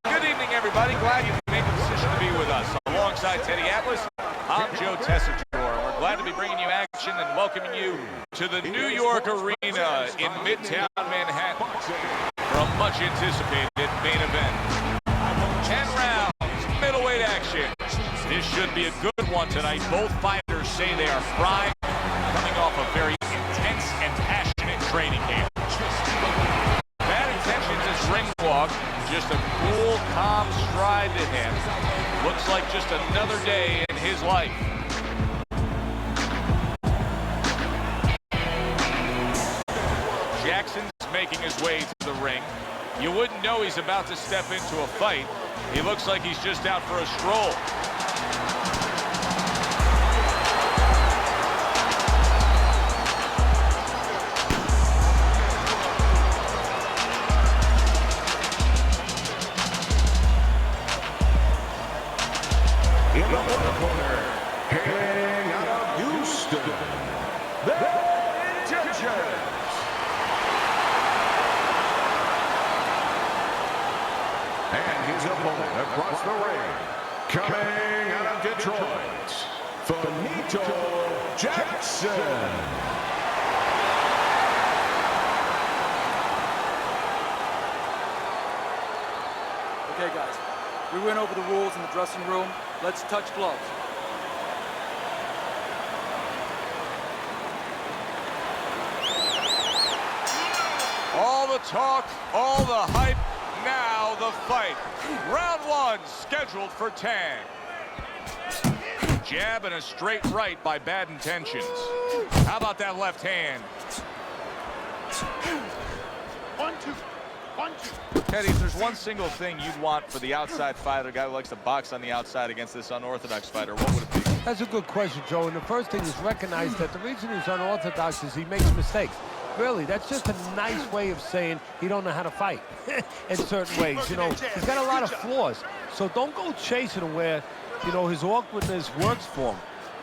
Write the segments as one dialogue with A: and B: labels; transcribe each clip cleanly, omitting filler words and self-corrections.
A: Good evening, everybody. Glad you made the decision to be with us. Alongside Teddy Atlas, I'm Joe Tessitore. We're glad to be bringing you action and welcoming you to the New York Arena in Midtown Manhattan for a much-anticipated main event. 10 rounds, middleweight action. This should be a good one tonight. Both fighters say they are primed, coming off a very intense and passionate training camp. Bad Intentions is ring walk, just a cool, calm stride to him. Looks like just another day in his life. Jackson's making his way to the ring. You wouldn't know he's about to step into a fight. He looks like he's just out for a stroll.
B: In the corner, hailing out of Houston, the Intentions. And his opponent across the ring, coming out of Detroit, Finito Jackson.
C: Okay, guys, we went over the rules in the dressing room. Let's touch gloves.
A: All the talk, all the hype, now the fight. Round one, scheduled for 10. Jab and a straight right by Bad Intentions. How about that left hand?
D: 1, 2, 1, 2.
A: Teddy, if there's one single thing you'd want for the outside fighter, a guy who likes to box on the outside against this unorthodox fighter, what would it be?
E: That's a good question, Joe. And the first thing is recognize that the reason he's unorthodox is he makes mistakes. Really, that's just a nice way of saying he don't know how to fight in certain ways. You know, he's got a lot of flaws. So don't go chasing him where, you know, his awkwardness works for him.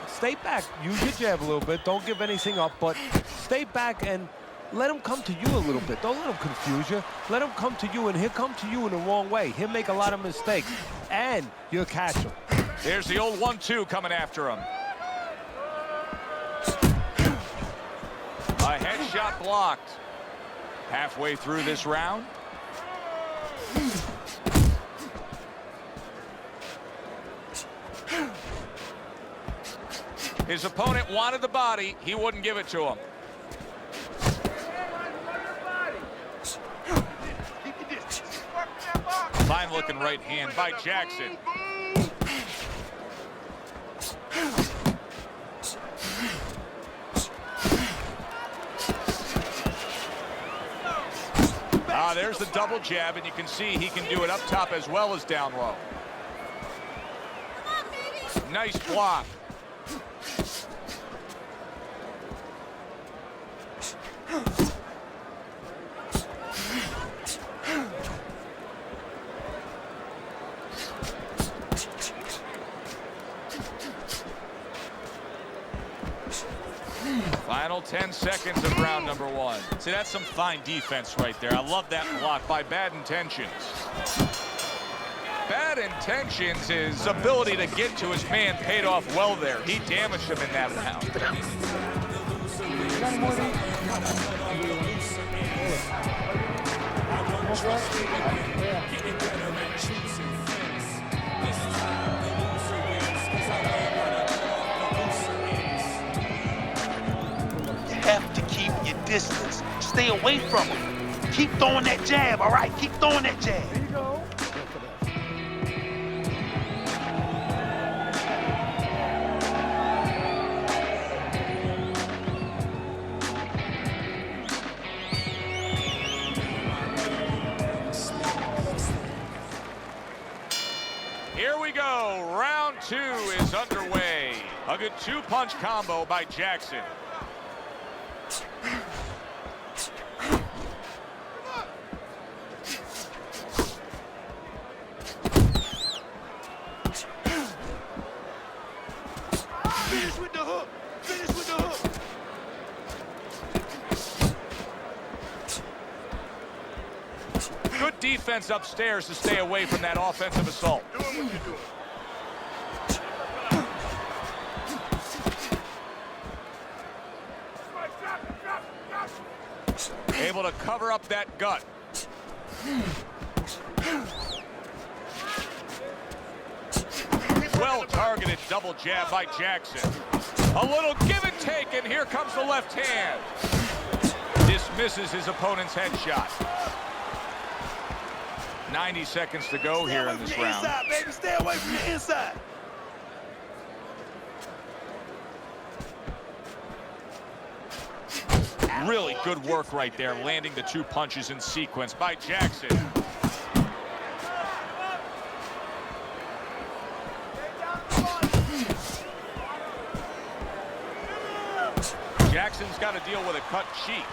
E: Stay back. Use your jab a little bit. Don't give anything up, but stay back and let him come to you a little bit. Don't let him confuse you. Let him come to you, and he'll come to you in the wrong way. He'll make a lot of mistakes, and you'll catch him.
A: There's the old 1-2 coming after him. A headshot blocked. Halfway through this round. His opponent wanted the body. He wouldn't give it to him. Fine looking right hand by Jackson. There's the double jab, and you can see he can do it up top as well as down low. Nice block. Final 10 seconds of round number one. See, that's some fine defense right there. I love that block by Bad Intentions. Bad Intentions, his ability to get to his man paid off well there. He damaged him in that round.
D: Have to keep your distance. Stay away from him. Keep throwing that jab, all right? Keep throwing that jab.
E: There you go.
A: Here we go. Round two is underway. A good two-punch combo by Jackson.
D: Finish with the hook. Finish with the hook.
A: Good defense upstairs to stay away from that offensive assault. Able to cover up that gut. Well-targeted double jab by Jackson. A little give and take, and here comes the left hand. Dismisses his opponent's headshot. 90 seconds to go here in this round.
D: Inside, baby. Stay away from the inside.
A: Really good work right there, landing the 2 punches in sequence by Jackson. Jackson's got to deal with a cut cheek.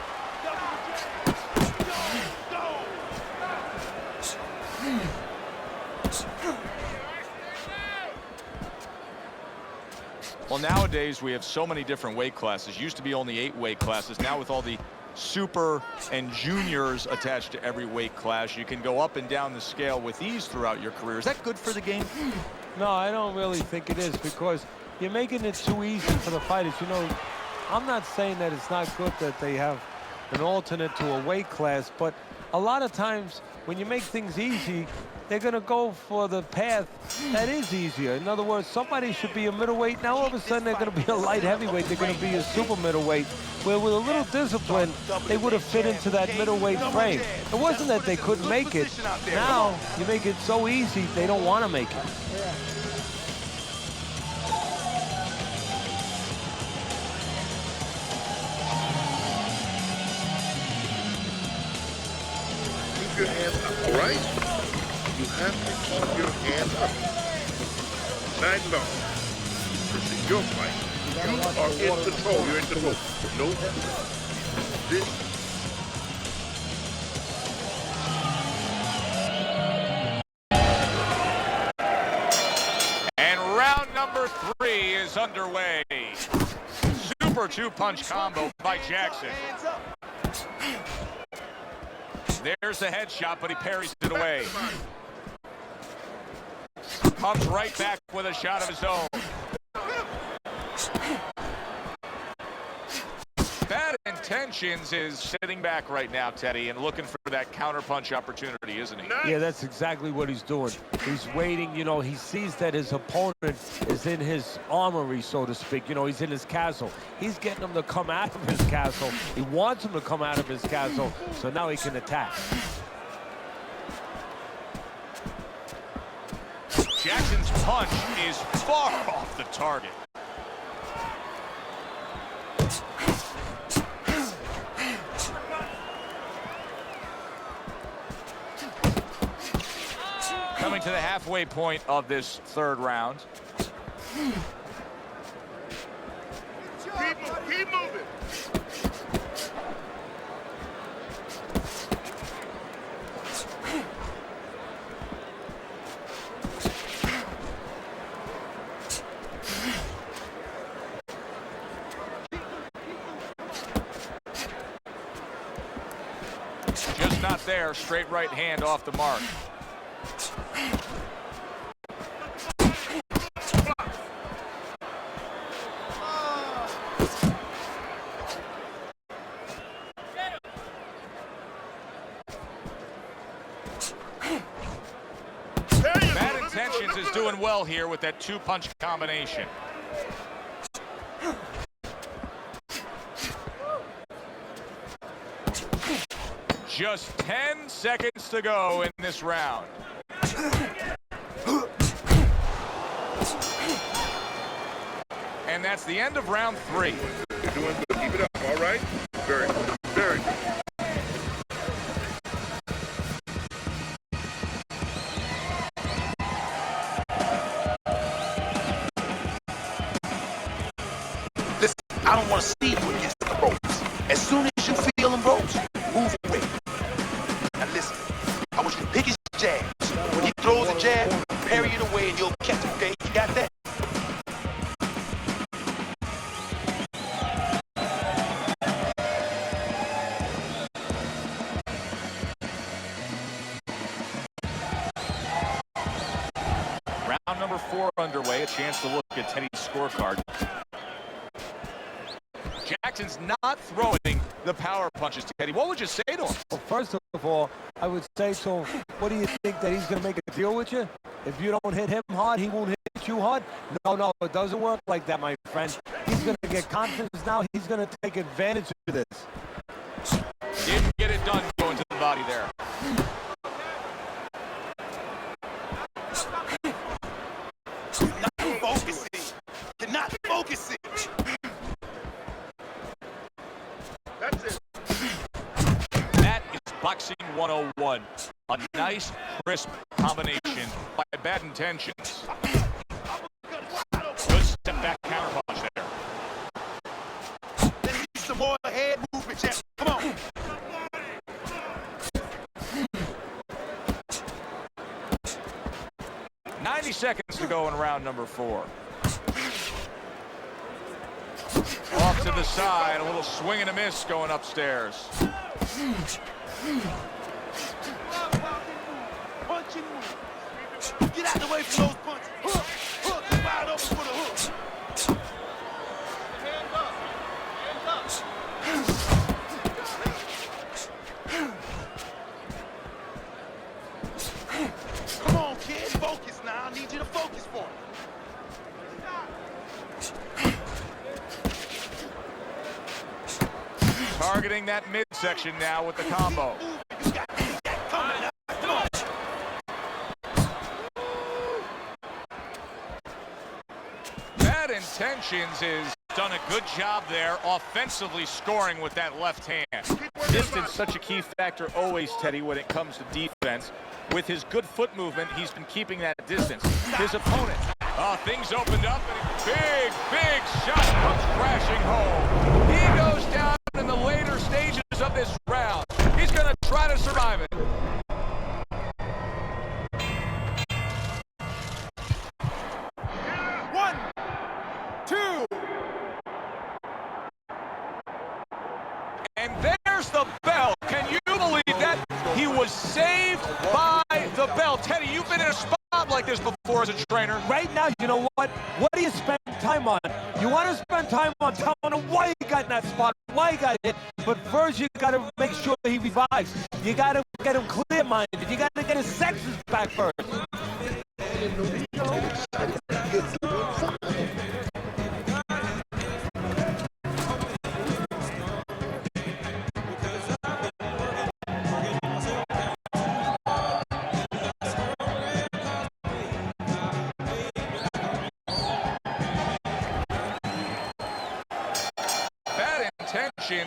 A: Well, nowadays we have so many different weight classes. Used to be only 8 weight classes. Now with all the super and juniors attached to every weight class, you can go up and down the scale with ease throughout your career. Is that good for the game?
E: No, I don't really think it is, because you're making it too easy for the fighters. You know, I'm not saying that it's not good that they have an alternate to a weight class, but a lot of times when you make things easy, they're going to go for the path that is easier. In other words, somebody should be a middleweight. Now all of a sudden they're going to be a light heavyweight. They're going to be a super middleweight, where with a little discipline, they would have fit into that middleweight frame. It wasn't that they couldn't make it. Now you make it so easy, they don't want to make it.
F: Keep your hands up, all right? You have to keep your hands up. Night long. This is your fight. You are in control. You're in control. No. This.
A: And round number 3 is underway. Super 2-punch combo by Jackson. There's the headshot, but he parries it away. Comes right back with a shot of his own. Bad Intentions is sitting back right now, Teddy, and looking for that counterpunch opportunity, isn't he?
E: Yeah, that's exactly what he's doing. He's waiting, you know, he sees that his opponent is in his armory, so to speak. You know, he's in his castle. He's getting him to come out of his castle. He wants him to come out of his castle, so now he can attack.
A: Jackson's punch is far off the target. Coming to the halfway point of this 3rd round.
F: Keep moving.
A: Just not there. Straight right hand off the mark. Bad Intentions is doing well here with that 2-punch combination. Just 10 seconds to go in this round. And that's the end of round 3.
F: You're doing good. Keep it up, all right? Very good. Very good.
D: Listen, I don't want to see you against the ropes. As soon as you feel them ropes, move away. Now listen, I want you to pick his jabs. When he throws a jab, parry it away and you'll catch it, okay? You got that?
A: chance to look at Teddy's scorecard. Jackson's not throwing the power punches, Teddy. What would you say to him?
E: Well, first of all, I would say to him, what do you think, that he's going to make a deal with you? If you don't hit him hard, he won't hit you hard? No, it doesn't work like that, my friend. He's going to get confidence now. He's going to take advantage of this.
A: Didn't get it done going to the body there.
D: Not focusing. You're not focusing.
F: That's it.
A: That is boxing 101. A nice, crisp combination by bad intentions. Good step back counter punch there.
D: Let's see some more head movement, Jeff. Come on.
A: Seconds to go in round number 4. Off to the side, a little swing and a miss going upstairs.
D: Punch and move. Get out of the way from those punches. Hook. Hook. You're wide open for the hook. Hands up. Come on, kid. Focus now. I need you to focus for it.
A: Targeting that midsection now with the combo.
D: You got coming now. Come on.
A: Bad Intentions has done a good job there offensively scoring with that left hand. Distance such a key factor always, Teddy, when it comes to defense. With his good foot movement, he's been keeping that distance. His opponent, things opened up and a big shot comes crashing home. He goes down in the later stages of this round. He's going to try to survive it.
D: One, two.
A: And there's the bell. Can you believe that? He was saved by the bell. Teddy, you've been in a spot like this before as a trainer.
E: Right now, you know what? What do you spend time on? You want to spend time on telling him why he got in that spot, why he got hit. But first, you got to make sure he revives. You got to get him clear-minded. You got to get his senses back first.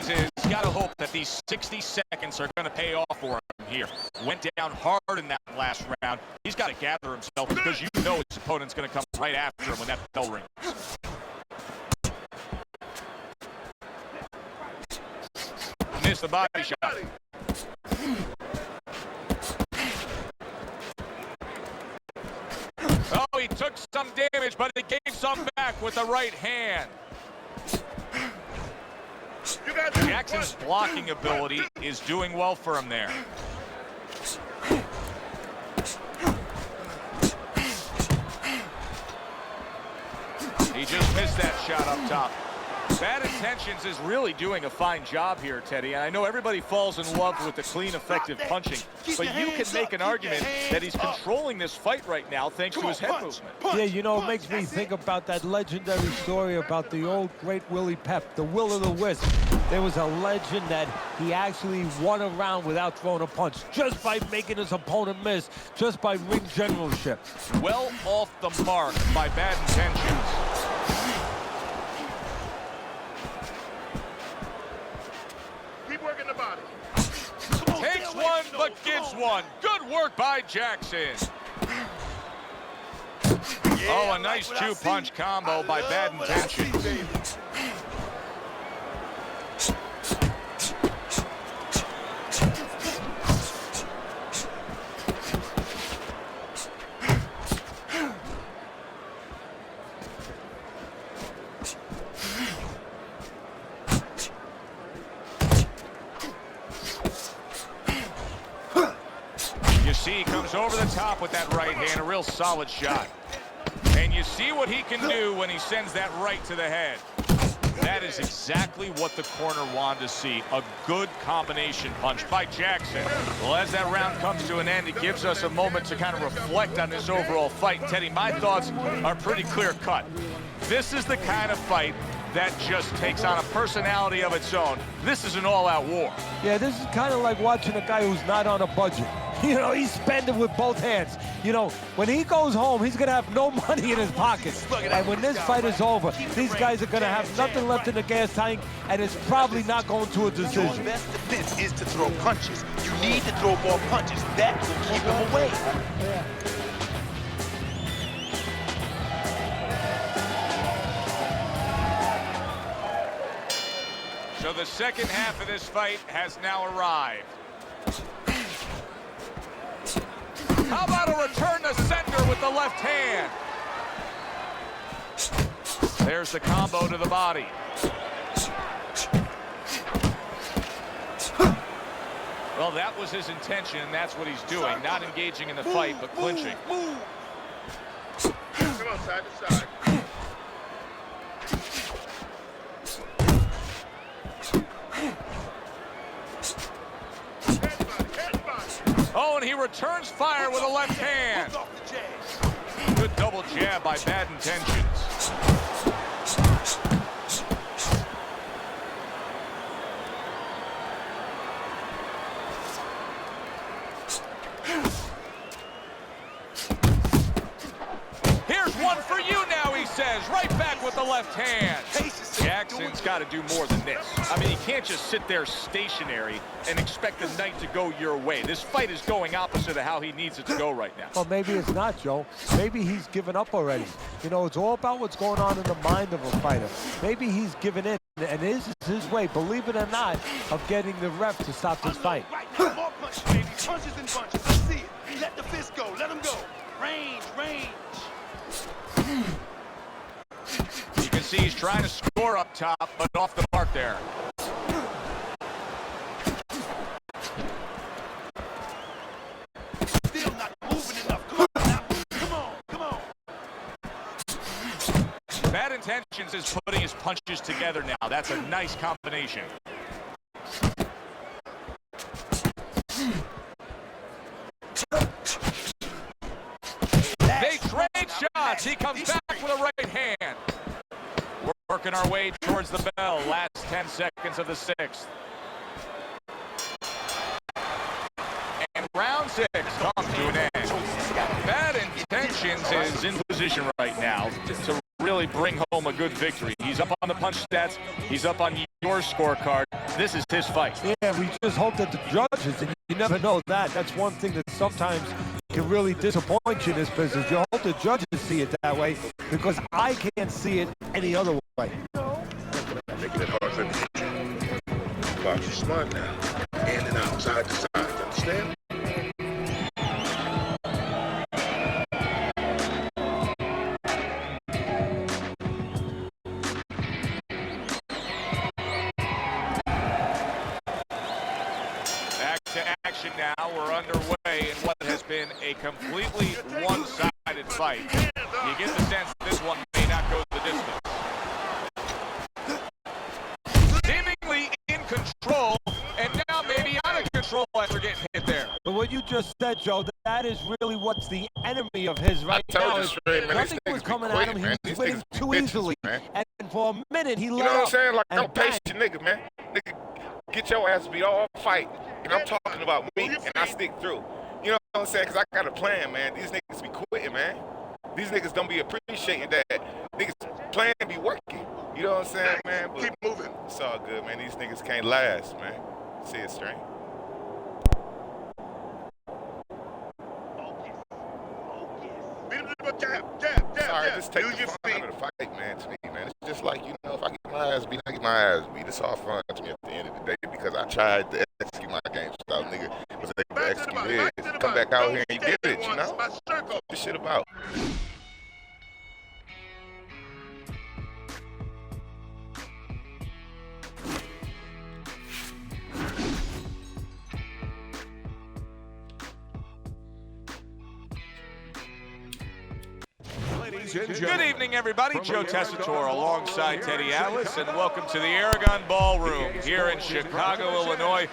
A: Is got to hope that these 60 seconds are going to pay off for him here. Went down hard in that last round. He's got to gather himself because you know his opponent's going to come right after him when that bell rings. Missed the body shot. Oh, he took some damage, but he gave some back with the right hand. Jackson's blocking ability is doing well for him there. He just missed that shot up top. Bad Intentions is really doing a fine job here, Teddy. And I know everybody falls in love with the clean, effective punching, but you can make an argument that he's controlling this fight right now thanks to his head movement.
E: Yeah, you know, it makes me think about that legendary story about the old great Willie Pep, the Will o' the Wisp. There was a legend that he actually won a round without throwing a punch, just by making his opponent miss, just by ring generalship.
A: Well off the mark by Bad Intentions.
F: Working the body.
A: Takes one, but gives one. Good work by Jackson. Oh, a nice two-punch combo by Bad Intentions. You see, he comes over the top with that right hand, a real solid shot. And you see what he can do when he sends that right to the head. That is exactly what the corner wanted to see. A good combination punch by Jackson. Well, as that round comes to an end, it gives us a moment to kind of reflect on this overall fight. Teddy, my thoughts are pretty clear-cut. This is the kind of fight that just takes on a personality of its own. This is an all-out war. Yeah, this is kind of like watching a guy who's not on a budget. You know, he's spending with both hands. You know, when he goes home, he's going to have no money in his pockets. And when this fight is over, these guys are going to have nothing left in the gas tank, and it's probably not going to a decision.
D: Your best defense is to throw punches. You need to throw more punches. That will keep him away.
A: So the second half of this fight has now arrived. How about a return to sender with the left hand? There's the combo to the body. Well, that was his intention, and that's what he's doing. Not engaging in the fight, but clinching.
F: Come on, side to side.
A: Oh, and he returns fire with a left hand. Good double jab by Bad Intentions. Here's one for you now, he says. Right back with the left hand. Jackson's got to do more than this. I mean, he can't just sit there stationary and expect the night to go your way. This fight is going opposite of how he needs it to go right now.
E: Well, maybe it's not, Joe. Maybe he's given up already. You know, it's all about what's going on in the mind of a fighter. Maybe he's given in, and this is his way, believe it or not, of getting the ref to stop this fight.
D: More punches, baby. Punches and bunches. Let's see it. Let the fist go. Let him go. Range, range.
A: You can see he's trying to score up top, but off the mark there.
D: Still not moving enough. Come on now. Come on, come on.
A: Bad Intentions is putting his punches together now. That's a nice combination. They trade shots. He comes back with a right hand. We're working our way towards the bell. Last 10 seconds of the sixth. And round 6 comes to an end. Bad Intentions is in position right now to really bring home a good victory. He's up on the punch stats. He's up on your scorecard. This is his fight.
E: Yeah, we just hope that the judges, and you never know that. That's one thing that sometimes can really disappoint you in this business. You hope the judges see it that way, because I can't see it any other way.
F: Making it hard for me. Box is smart now. In and out, side to side. Understand?
A: Back to action now. We're underway in what has been a completely one-sided fight. You get the sense this one may not go the distance. Seemingly in control, and now maybe out of control after getting hit there.
E: But what you just said, Joe, that is really what's the enemy of his right now. Nothing was coming at him. He was winning too easily. And for a minute, he let up.
F: You know what I'm saying? Like, I'm a
E: bang.
F: patient nigga, man. Nigga, get your ass beat all fight. And I'm talking about me, and I stick through. You know what I'm saying? Because I got a plan, man. These niggas be quitting, man. These niggas don't be appreciating that. Niggas plan be working. You know what I'm saying, man? But keep moving. It's all good, man. These niggas can't last, man. See it straight. Sorry, just take the fun out of the fight, man, to me, man. It's just like, you know, if I get my ass beat, I get my ass beat. It's all fun to me at the end of the day because I tried to execute my game style, nigga. Was able to execute it. Come back out here and you get it, you know? What this shit about?
B: Ladies Ladies and
A: Good
B: gentlemen,
A: evening, everybody.
B: from
A: Joe
B: the
A: Tessitore
B: Aragon
A: alongside
B: Ball
A: Teddy
B: Room,
A: Atlas, and welcome to the Aragon Ballroom here in Chicago, Illinois,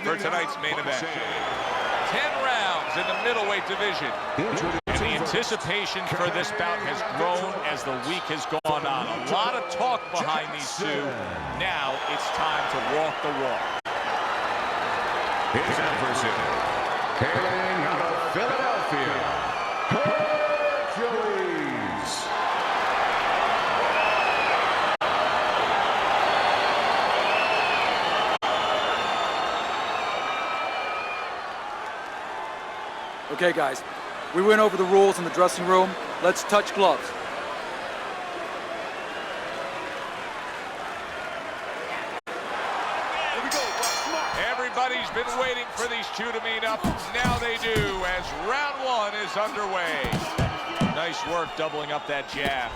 A: for tonight's main event. 10 rounds in the middleweight division. And the anticipation for this bout has grown as the week has gone on. A lot of talk behind these two. Now it's time to walk the walk.
B: His adversary, hailing out of Philadelphia, Hercules.
C: Okay, guys, we went over the rules in the dressing room. Let's touch gloves.
A: Everybody's been waiting for these two to meet up. Now they do as round one is underway. Nice work doubling up that jab.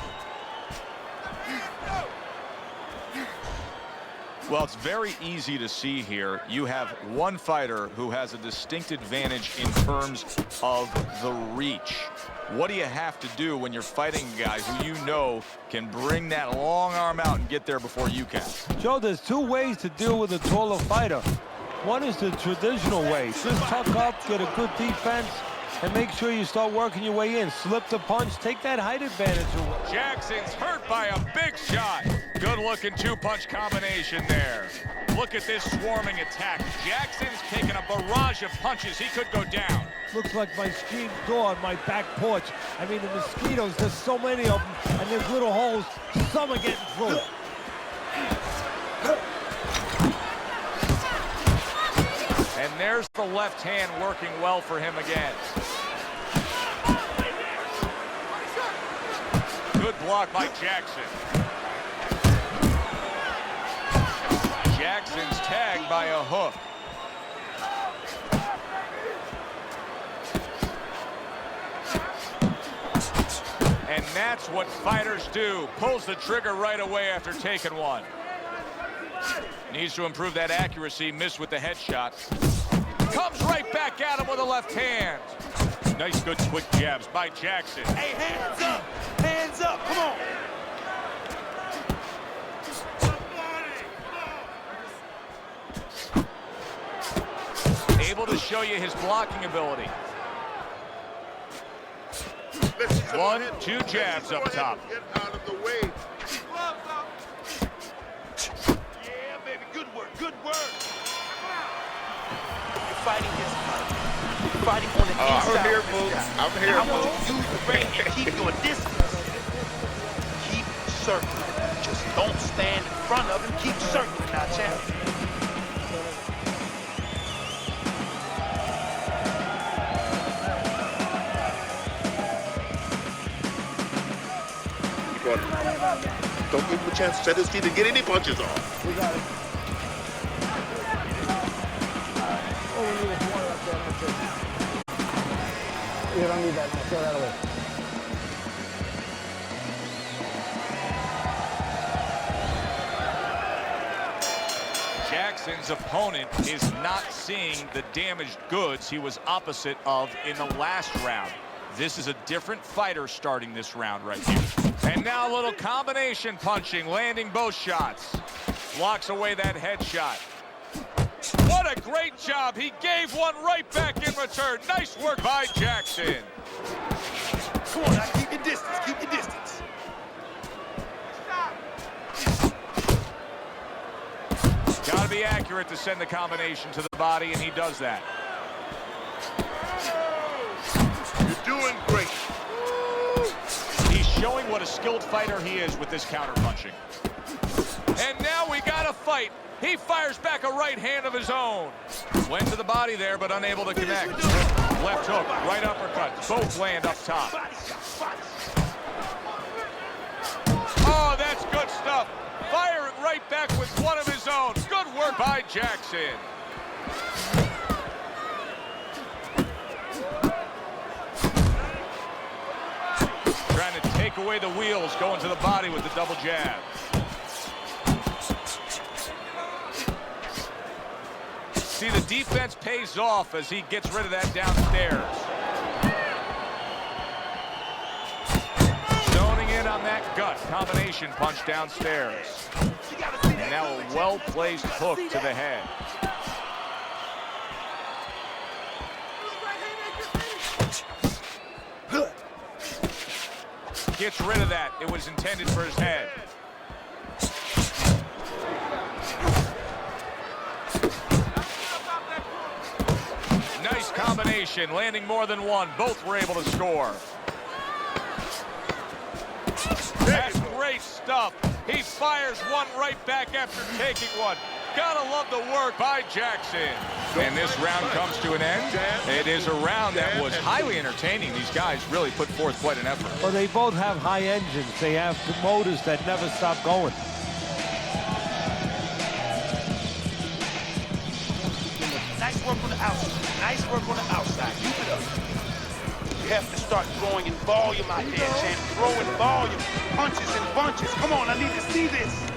A: Well, it's very easy to see here. You have one fighter who has a distinct advantage in terms of the reach. What do you have to do when you're fighting a guy who you know can bring that long arm out and get there before you can?
E: Joe, there's two ways to deal with a taller fighter. One is the traditional way. Just tuck up, get a good defense, and make sure you start working your way in. Slip the punch, take that height advantage away.
A: Jackson's hurt by a big shot. Good-looking two-punch combination there. Look at this swarming attack. Jackson's taking a barrage of punches. He could go down.
E: Looks like my screen door on my back porch. I mean, the mosquitoes, there's so many of them, and there's little holes. Some are getting through.
A: And there's the left hand working well for him again. Good block by Jackson. Jackson's tagged by a hook. And that's what fighters do. Pulls the trigger right away after taking one. Needs to improve that accuracy. Missed with the headshot. Comes right back at him with a left hand. Nice, good, quick jabs by Jackson.
D: Hey, hands up! Hands up! Come on!
A: Able to show you his blocking ability. One, two jabs up top.
F: Get out of the way.
D: Yeah, baby, good work, good work. You're fighting this fight. You're fighting on the inside.
F: I'm here,
D: of this
F: folks.
D: guy.
F: I'm here,
D: Now, I want
F: folks.
D: you to use the ring and keep your distance. Keep circling. Just don't stand in front of him. Keep circling now, champ.
F: Don't give him a chance to set his feet and get any punches off.
G: We got it. Oh, we need one up there. That's it. You don't need that. Throw that away.
A: Jackson's opponent is not seeing the damaged goods he was opposite of in the last round. This is a different fighter starting this round right here. And now a little combination punching, landing both shots. Blocks away that headshot. What a great job. He gave one right back in return. Nice work by Jackson.
D: Come on now, keep your distance, keep your distance.
A: Got to be accurate to send the combination to the body, and he does that.
F: You're doing great.
A: He's showing what a skilled fighter he is with this counter-punching. And now we got a fight. He fires back a right hand of his own. Went to the body there, but unable to connect. Left hook, right uppercut. Both land up top. Oh, that's good stuff. Firing right back with one of his own. Good work by Jackson. Trying to take away the wheels, going to the body with the double jab. See, the defense pays off as he gets rid of that downstairs. gut combination punch downstairs. And now a well-placed hook to the head. Gets rid of that. It was intended for his head. Nice combination, landing more than one. Both were able to score. That's great stuff. He fires one right back after taking one. Gotta love the work by Jackson. And this round comes to an end. It is a round that was highly entertaining. These guys really put forth quite an effort.
E: Well, they both have high engines. They have motors that never stop going.
D: Nice work on the outside. Nice work on the outside. Keep it up. You have to start throwing in volume out there, champ. Throw in volume. Punches and bunches. Come on, I need to see this.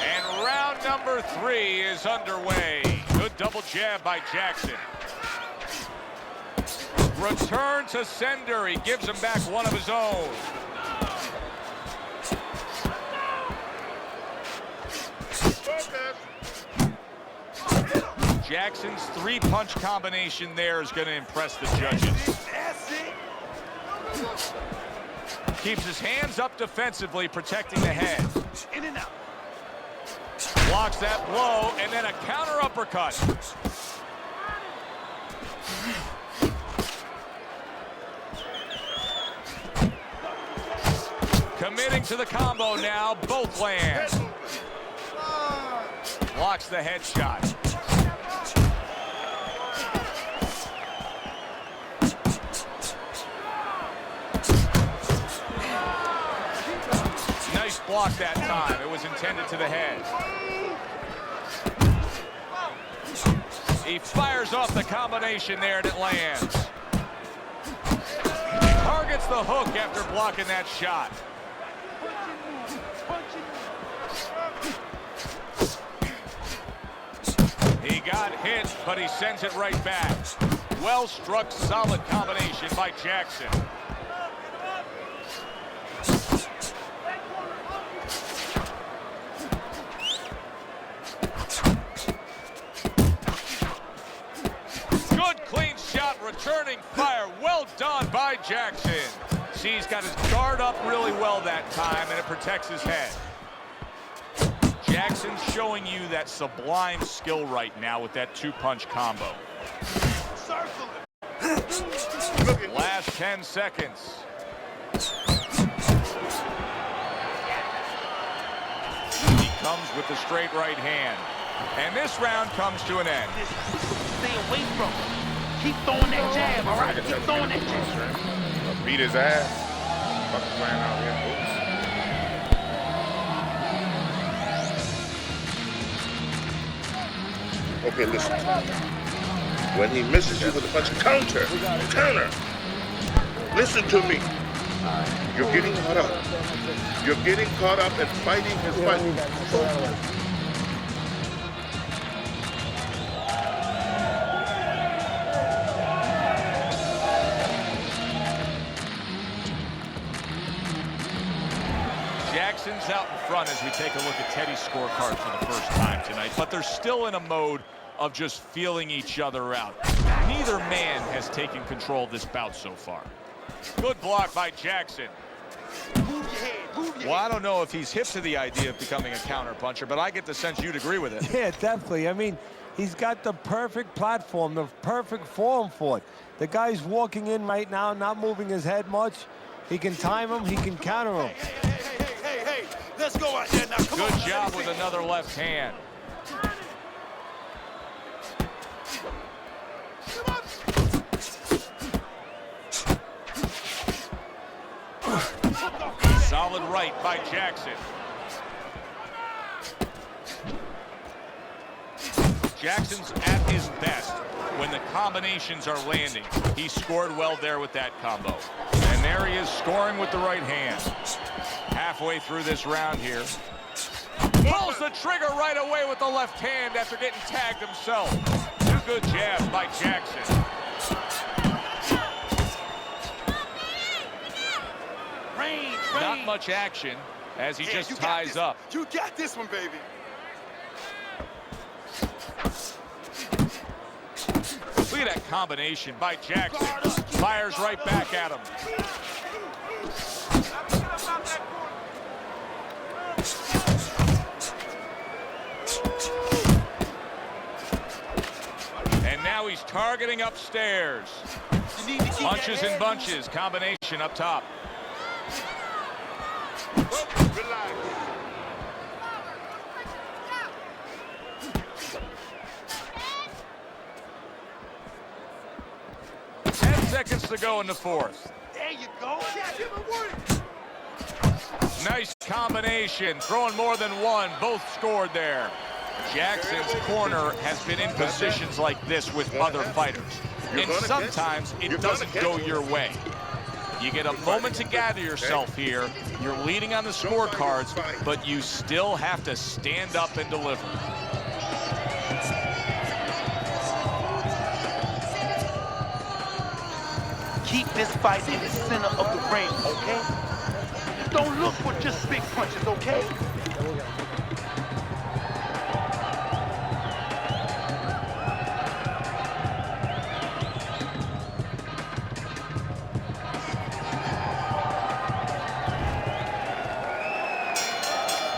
A: And round number 3 is underway. Good double jab by Jackson. Return to sender. He gives him back one of his own. Jackson's 3-punch combination there is going to impress the judges.
D: That's it.
A: Keeps his hands up defensively, protecting the head.
D: In and out.
A: Blocks that blow, and then a counter uppercut. Committing to the combo now, both land. Blocks the headshot. Nice block that time. It was intended to the head. He fires off the combination there and it lands. Targets the hook after blocking that shot. He got hit, but he sends it right back. Well-struck, solid combination by Jackson. Good, clean shot, returning fire. Well done by Jackson. See, he's got his guard up really well that time, and it protects his head. Jackson's showing you that sublime skill right now with that 2-punch combo. Last 10 seconds. He comes with the straight right hand. And this round comes to an end.
D: Stay away from him. Keep throwing that jab, all right? Keep throwing that jab.
F: Beat his ass. Fucking flying out here. Okay, listen. When he misses you with a punch, counter. Listen to me. You're getting caught up. You're getting caught up and fighting his fight.
A: Jackson's out in front as we take a look at Teddy's scorecard for the first time tonight, but they're still in a mode of just feeling each other out. Neither man has taken control of this bout so far. Good block by Jackson. Well, I don't know if he's hip to the idea of becoming a counter puncher, but I get the sense you'd agree with it.
E: Yeah, definitely. I mean, he's got the perfect platform, the perfect form for it. The guy's walking in right now, not moving his head much. He can time him, he can counter him.
D: Hey, let's go out there now. Come on.
A: Good job with another left hand. Solid right by Jackson. Jackson's at his best when the combinations are landing. He scored well there with that combo. And there he is, scoring with the right hand. Halfway through this round here. Pulls the trigger right away with the left hand after getting tagged himself. Two good jabs by Jackson. Not much action as he just ties up.
D: You got this one, baby.
A: Look at that combination by Jackson. Fires right back at him. And now he's targeting upstairs. Punches and bunches. Combination up top.
F: Relax.
A: 10 seconds to go in the fourth.
D: There you go.
A: Nice combination. Throwing more than one. Both scored there. Jackson's corner has been in positions like this with other fighters. And sometimes it doesn't go your way. You get a moment to gather yourself here. You're leading on the scorecards, but you still have to stand up and deliver.
D: Keep this fight in the center of the ring, okay? Don't look for just big punches, okay?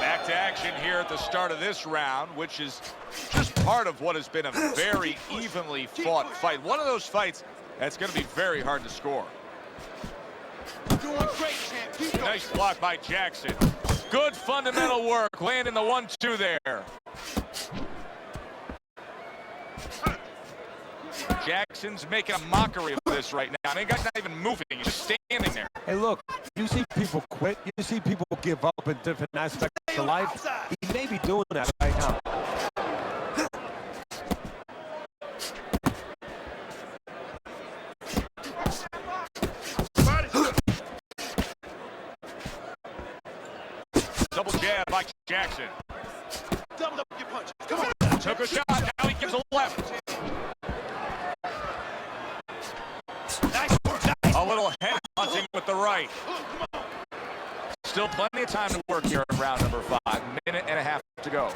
A: Back to action here at the start of this round, which is just part of what has been a very evenly fought fight. One of those fights that's going to be very hard to score.
D: Doing great, champ. Keep going.
A: Nice block by Jackson. Good fundamental work, landing the 1-2 there. Jackson's making a mockery of this right now. I mean, guy's not even moving. He's just standing there.
E: Hey, look, you see people quit. You see people give up in different aspects of life. He may be doing that right now.
A: Double jab by Jackson.
D: Double up your punches. Come on.
A: Took a shot. Now he gives a left.
D: Nice work.
A: A little head punching with the right. Still plenty of time to work here in round number 5. Minute and a half to go.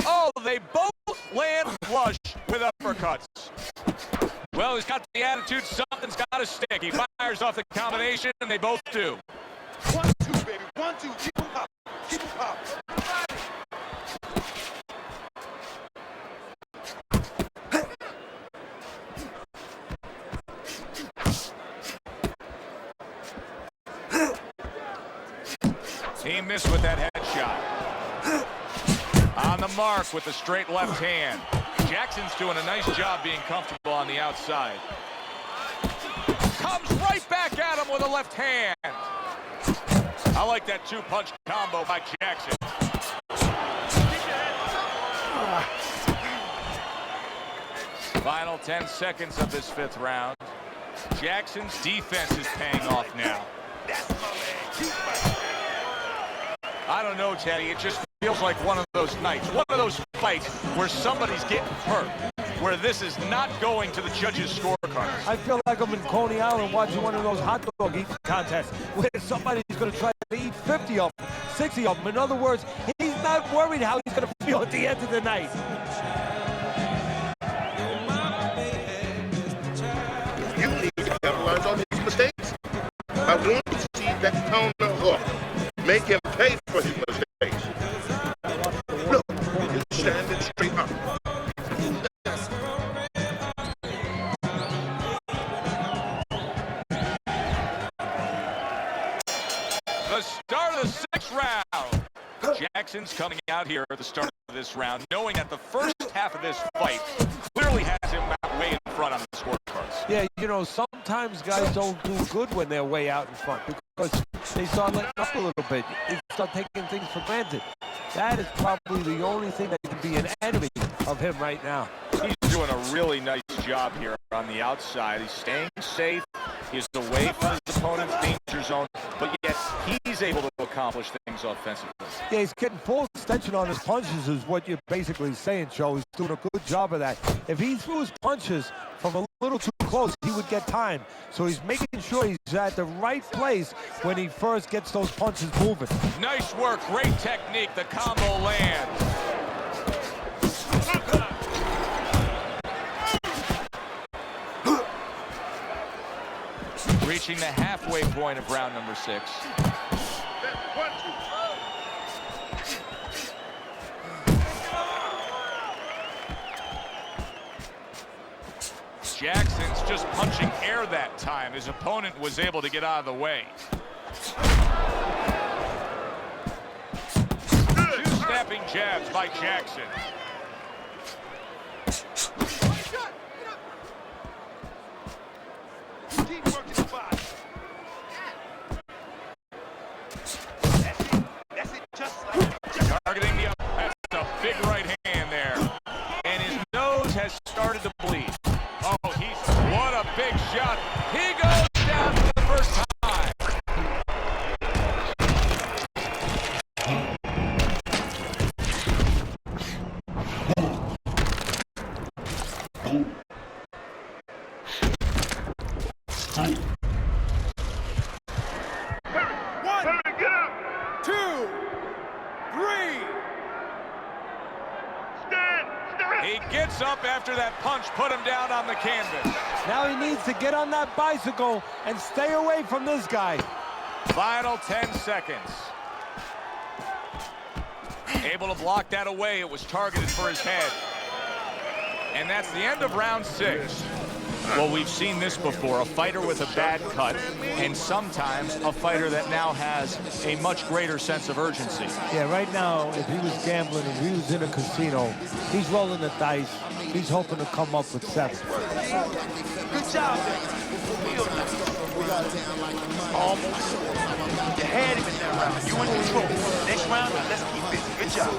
A: Oh, they both land flush with uppercuts. Well, he's got the attitude. Something's got to stick. He fires off the combination, and they both do.
D: 1-2, baby. 1-2. Keep him popping. Keep him popping.
A: He missed with that headshot. On the mark with the straight left hand. Jackson's doing a nice job being comfortable on the outside. Comes right back at him with a left hand. I like that 2-punch combo by Jackson. Final 10 seconds of this 5th round. Jackson's defense is paying off now.
D: That's my man. Keep fighting.
A: I don't know, Teddy. It just feels like one of those nights, one of those fights where somebody's getting hurt, where this is not going to the judges' scorecards.
E: I feel like I'm in Coney Island watching one of those hot dog eating contests where somebody's going to try to eat 50 of them, 60 of them. In other words, he's not worried how he's going to feel at the end of the night.
F: You need to capitalize on his mistakes. I want to see that counter hook. Make him pay for his mistakes. Look, he's standing straight up.
A: The start of the 6th round. Jackson's coming out here at the start of this round, knowing that the first half of this fight clearly has him way in front on the scorecards.
E: Yeah, you know, sometimes guys don't do good when they're way out in front because they start letting up a little bit. They start taking things for granted. That is probably the only thing that can be an enemy of him right now.
A: He's doing a really nice job here on the outside. He's staying safe, He's away from his opponent's danger zone, but yet he's able to accomplish things offensively.
E: Yeah, he's getting full extension on his punches is what you're basically saying, Joe. He's doing a good job of that. If he threw his punches from a little too close, he would get time. So he's making sure he's at the right place when he first gets those punches moving.
A: Nice work, great technique, the combo lands. Reaching the halfway point of round number 6. Jackson's just punching air that time. His opponent was able to get out of the way. Two snapping jabs by Jackson. Targeting the up. That's a big right hand there. And his nose has started to bleed. Oh, what a big shot. He goes down for the first time. He gets up after that punch, put him down on the canvas.
E: Now he needs to get on that bicycle and stay away from this guy.
A: Final 10 seconds. Able to block that away. It was targeted for his head. And that's the end of round 6. Well, we've seen this before, a fighter with a bad cut, and sometimes a fighter that now has a much greater sense of urgency.
E: Yeah, right now, if he was gambling, if he was in a casino, he's rolling the dice. He's hoping to come up with 7.
D: Good job, man. Almost. You had him in that round. You in control. Next round, let's keep busy. Good job.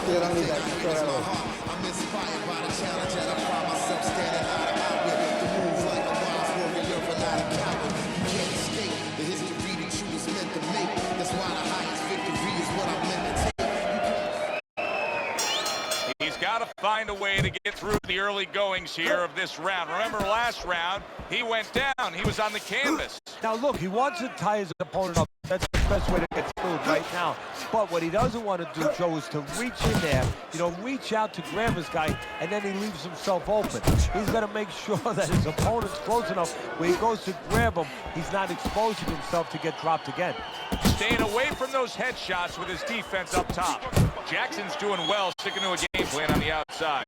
G: Yeah, don't need that. Throw that away.
H: I'm inspired by the challenge and I find myself standing out of outwit. The moves like a wise warrior, but not a coward. You can't escape the history the truth is meant to make. That's why the highest victory is what I'm meant to take.
A: He's got to find a way to get through the early goings here of this round. Remember last round, he went down. He was on the canvas.
E: Now look, he wants to tie his opponent up. That's the best way to get through right now. But what he doesn't want to do, Joe, is to reach in there, reach out to grab his guy, and then he leaves himself open. He's got to make sure that his opponent's close enough where he goes to grab him, he's not exposing himself to get dropped again.
A: Staying away from those headshots with his defense up top. Jackson's doing well, sticking to a game plan on the outside.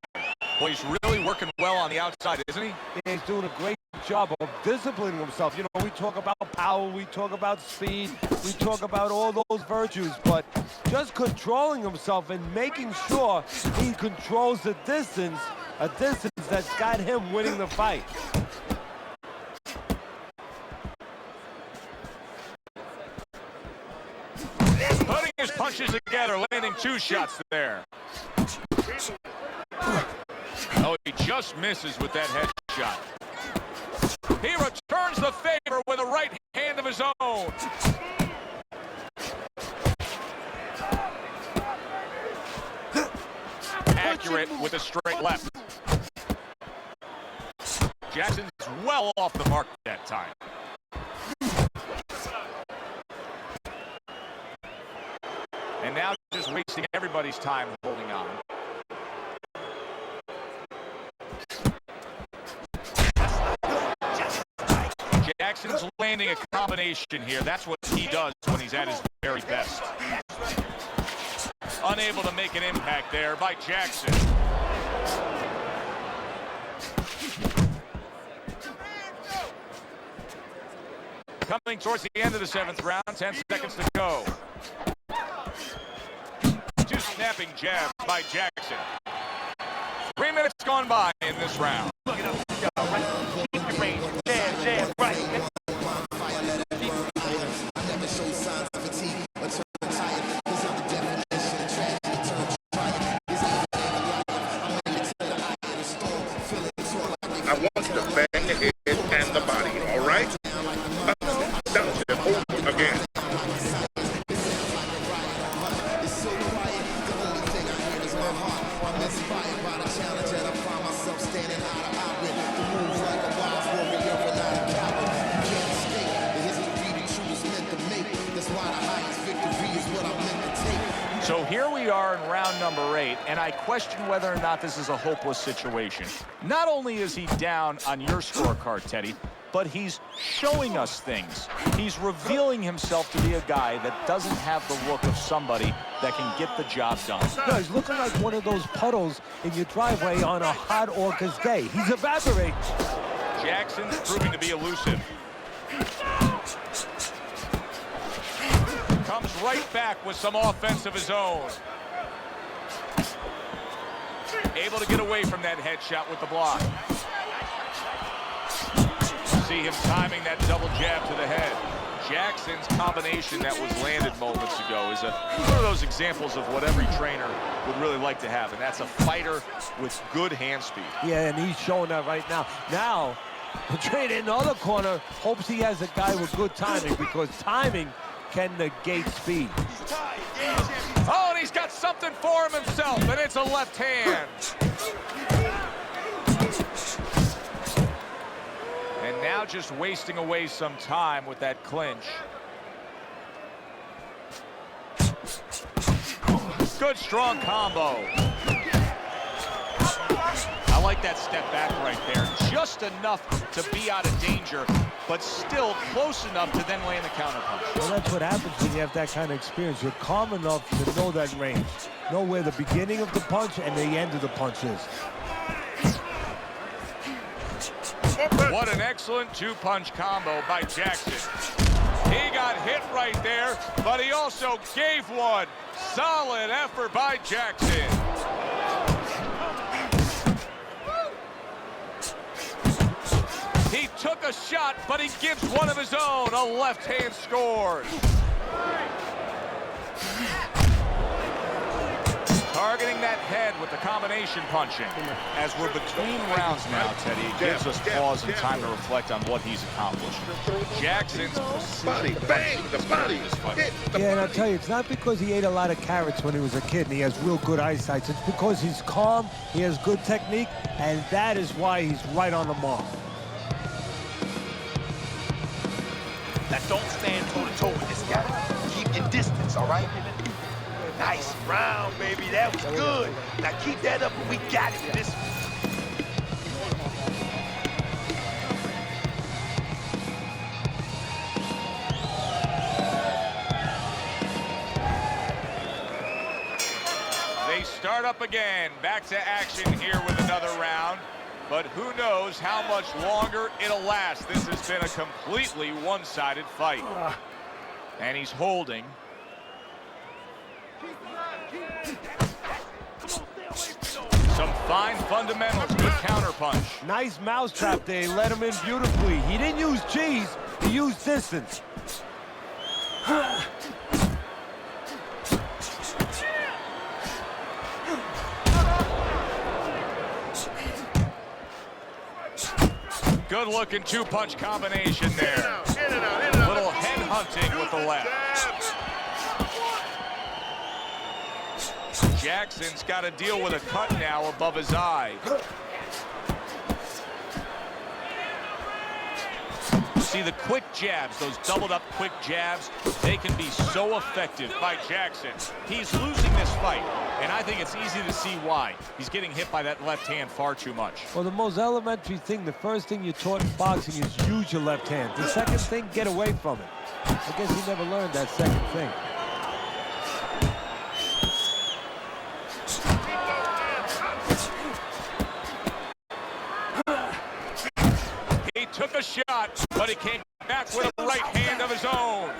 A: Well, he's really working well on the outside, isn't he?
E: Yeah, he's doing a great job of disciplining himself. We talk about power, we talk about speed, we talk about all those virtues, but just controlling himself and making sure he controls the distance, a distance that's got him winning the fight.
A: Putting his punches together, landing 2 shots there. Oh, he just misses with that headshot. He returns the favor with a right hand of his own. Accurate with a straight left. Jackson's well off the mark that time. And now just wasting everybody's time holding on. Jackson's landing a combination here. That's what he does when he's at his very best. Unable to make an impact there by Jackson. Coming towards the end of the 7th round, 10 seconds to go. 2 snapping jabs by Jackson. 3 minutes gone by in this round.
D: Look it up, y'all, right? Keep your range. Jab, right.
F: I want the bang, the head, and the body, all right?
A: here we are in round number 8, and I question whether or not this is a hopeless situation. Not only is he down on your scorecard, Teddy, but he's showing us things. He's revealing himself to be a guy that doesn't have the look of somebody that can get the job done.
E: No, he's looking like one of those puddles in your driveway on a hot August day. He's evaporating.
A: Jackson's proving to be elusive. Comes right back with some offense of his own. Able to get away from that headshot with the block. See him timing that double jab to the head. Jackson's combination that was landed moments ago is one of those examples of what every trainer would really like to have, and that's a fighter with good hand speed.
E: Yeah, and he's showing that right now. Now, the trainer in the other corner hopes he has a guy with good timing, because timing can negate speed.
A: Oh, and he's got something for him himself, and it's a left hand. And now just wasting away some time with that clinch. Good, strong combo. I like that step back right there. Just enough to be out of danger, but still close enough to then land the counterpunch.
E: Well, that's what happens when you have that kind of experience. You're calm enough to know that range. Know where the beginning of the punch and the end of the punch is.
A: What an excellent two-punch combo by Jackson. He got hit right there, but he also gave one. Solid effort by Jackson. He took a shot, but he gives one of his own. A left hand scores. Targeting that head with the combination punching. As we're between rounds now, Teddy, it gives us pause and time to reflect on what he's accomplished. Jackson's
F: Body, bang, the body. Hit the
E: Yeah, and I'll
F: body.
E: tell you, it's not because he ate a lot of carrots when he was a kid and he has real good eyesight. It's because he's calm, he has good technique, and that is why he's right on the mark.
D: Now don't stand toe-to-toe with this guy. Keep your distance, all right? Nice round, baby. That was good. Now keep that up and we got it in this one.
A: They start up again. Back to action here with another round. But who knows how much longer it'll last. This has been a completely one-sided fight. And he's holding. Some fine fundamentals, good counterpunch.
E: Nice mousetrap there. He let him in beautifully. He didn't use cheese, he used distance.
A: Good-looking two-punch combination there. Little head hunting with the left. Jackson's got to deal with a cut now above his eye. See the quick jabs, those doubled up quick jabs, they can be so effective by Jackson. He's losing this fight, and I think it's easy to see why. He's getting hit by that left hand far too much.
E: Well, the most elementary thing, the first thing you're taught in boxing is use your left hand. The second thing, get away from it. I guess he never learned that second thing.
A: He took a shot, but he came back with a right hand of his own.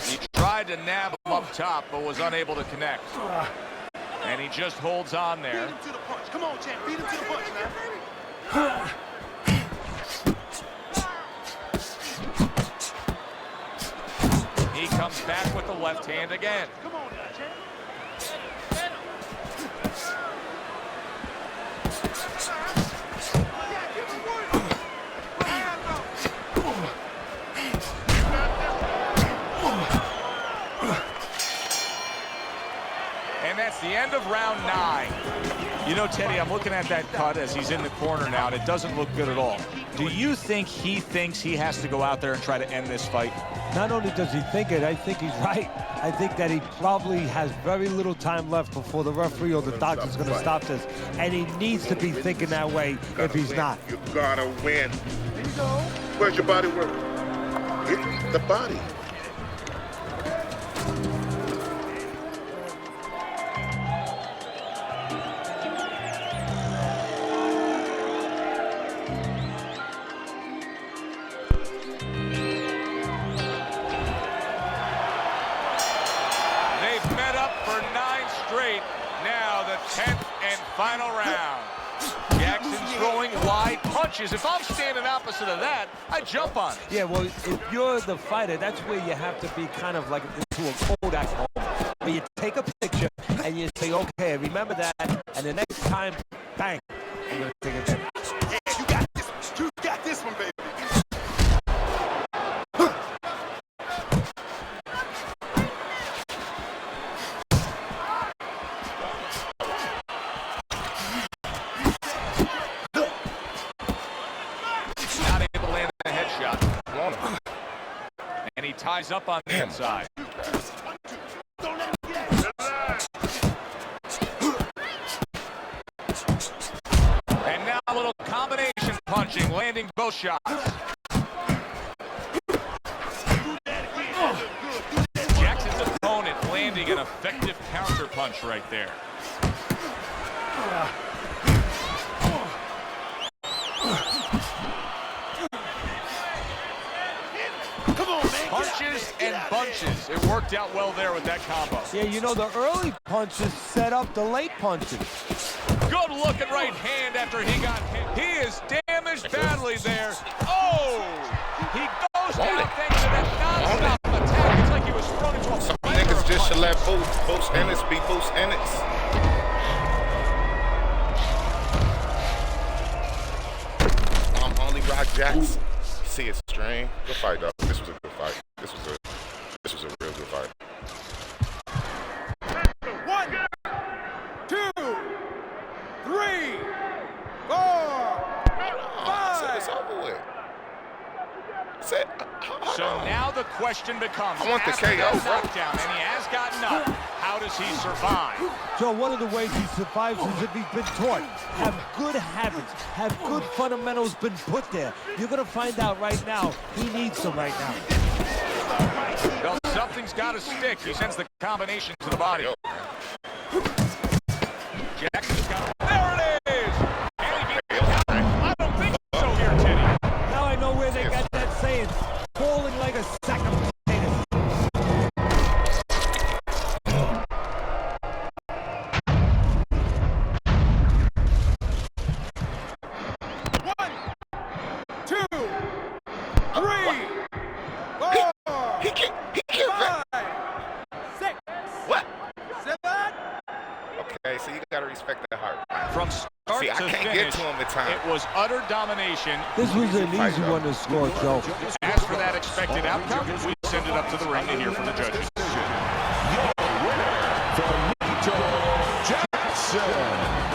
A: He tried to nab him up top, but was unable to connect. And he just holds on there.
D: Beat him to the punch. Come on, champ. Beat him to the punch, man.
A: He comes back with the left hand again.
D: Come on now, champ.
A: And that's the end of round 9. You know, Teddy, I'm looking at that cut as he's in the corner now, and it doesn't look good at all. Do you think he thinks he has to go out there and try to end this fight?
E: Not only does he think it, I think he's right. I think that he probably has very little time left before the referee or the doctor's going to stop this. And he needs to be thinking that way if he's not.
F: You gotta win. Where's your body work? It's the body.
A: Final round. Jackson's throwing wide punches. If I'm standing opposite of that, I jump on it.
E: Yeah, well, if you're the fighter, that's where you have to be kind of like into a Kodak moment. Where you take a picture and you say, okay, remember that, and the next time, bang, I'm going to take it back.
D: Yeah, you got this one. You got this one, baby.
A: And he ties up on the inside. And now a little combination punching, landing both shots. Jackson's opponent landing an effective counter punch right there. Punches and bunches. It worked out well there with that combo.
E: Yeah, you know, the early punches set up the late punches.
A: Good looking right hand after he got hit. He is damaged badly there. Oh! He goes down thanks to that non-stop attack. It's like he was thrown into a
F: Some niggas just should let both Ennis be both Ennis. I'm only Rock Jackson. See it, strain. Good fight, though. This was a good fight. This was a real good fight.
C: 1, 2, 3, 4, 5.
F: It's over with.
A: So now the question becomes,
F: I want the
A: after
F: KO,
A: that
F: bro.
A: knockdown, and he has gotten up, how does he survive?
E: So one of the ways he survives is if he's been taught. Have good habits, have good fundamentals been put there. You're going to find out right now he needs them right now.
A: Well, something's got to stick. He sends the combination to the body. Jackson's got it. There it is! And he beat the count. I don't think so here, Teddy.
E: Now I know where they got that saying, falling like a sack of potatoes.
C: One, 2, 3, 4,
F: He can't
C: 5, 6.
F: What?
C: 7.
F: Okay, so you gotta respect that heart.
A: From start
F: See, I
A: to
F: can't
A: finish,
F: get to him at times.
A: it was utter domination.
E: This was an easy one to score, Joe.
A: As for that expected outcome, we send it up to the ring to hear from the judges.
B: Your winner, Finito Jackson.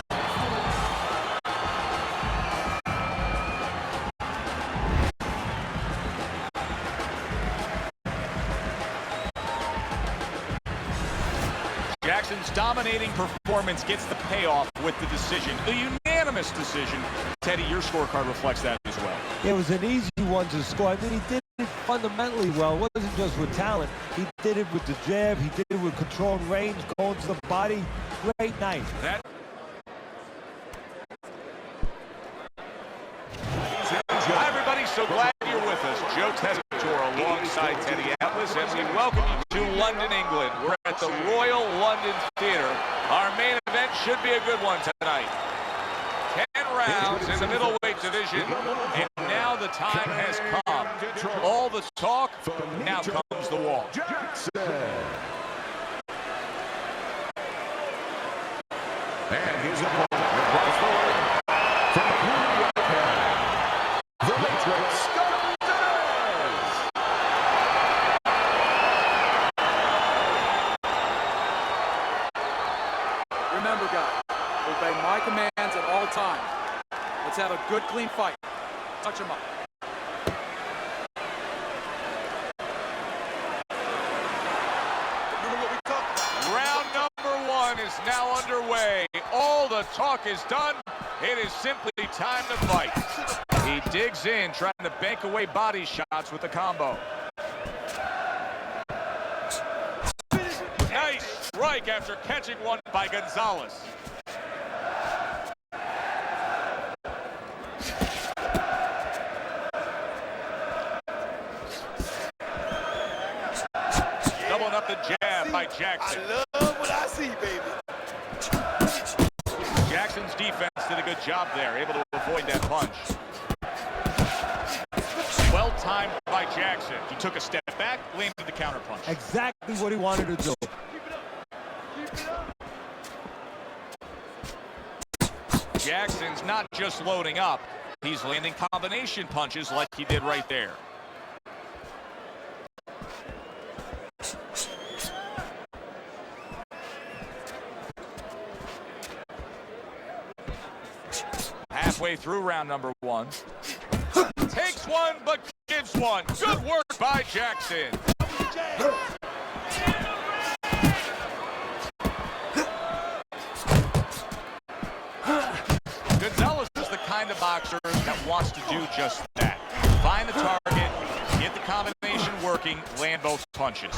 A: Jackson's dominating performance gets the payoff with the decision. A unanimous decision. Teddy, your scorecard reflects that as well.
E: It was an easy one to score. I mean, he did it fundamentally well. It wasn't just with talent. He did it with the jab. He did it with controlling range, going to the body. Great night.
A: Hi, everybody. So glad you're with us. Joe Tessitore alongside Teddy Atlas, and we welcome you to London, England. We're at the Royal London Theatre. Our main event should be a good one tonight. 10 rounds in the middleweight division, and now the time has come. All the talk, now comes the walk.
B: And his opponent across the ring from the blue the Matrix, Fernadez.
C: Remember, guys, obey my Let's have a good, clean fight. Touch him up.
A: Round number 1 is now underway. All the talk is done. It is simply time to fight. He digs in, trying to bank away body shots with the combo. Nice strike after catching one by Gonzalez. Doubling up the jab by Jackson.
D: I love what I see, baby.
A: Jackson's defense did a good job there, able to avoid that punch. Well timed by Jackson. He took a step back, landed the counter punch.
E: Exactly what he wanted to do.
A: Jackson's not just loading up, he's landing combination punches like he did right there. Halfway through round number 1. Takes one, but gives one. Good work by Jackson. Gonzalez is the kind of boxer that wants to do just that. Find the target, get the combination working, land both punches.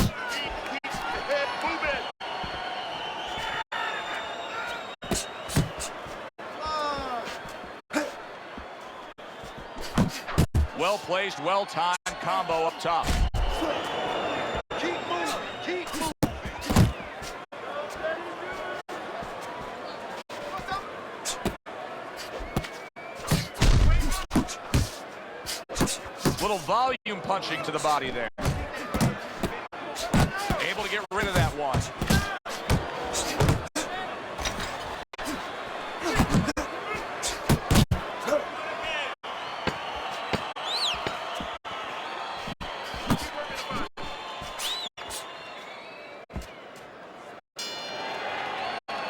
A: Well-placed, well-timed combo up top.
D: Keep moving, keep moving.
A: Little volume punching to the body there. Able to get rid of that one.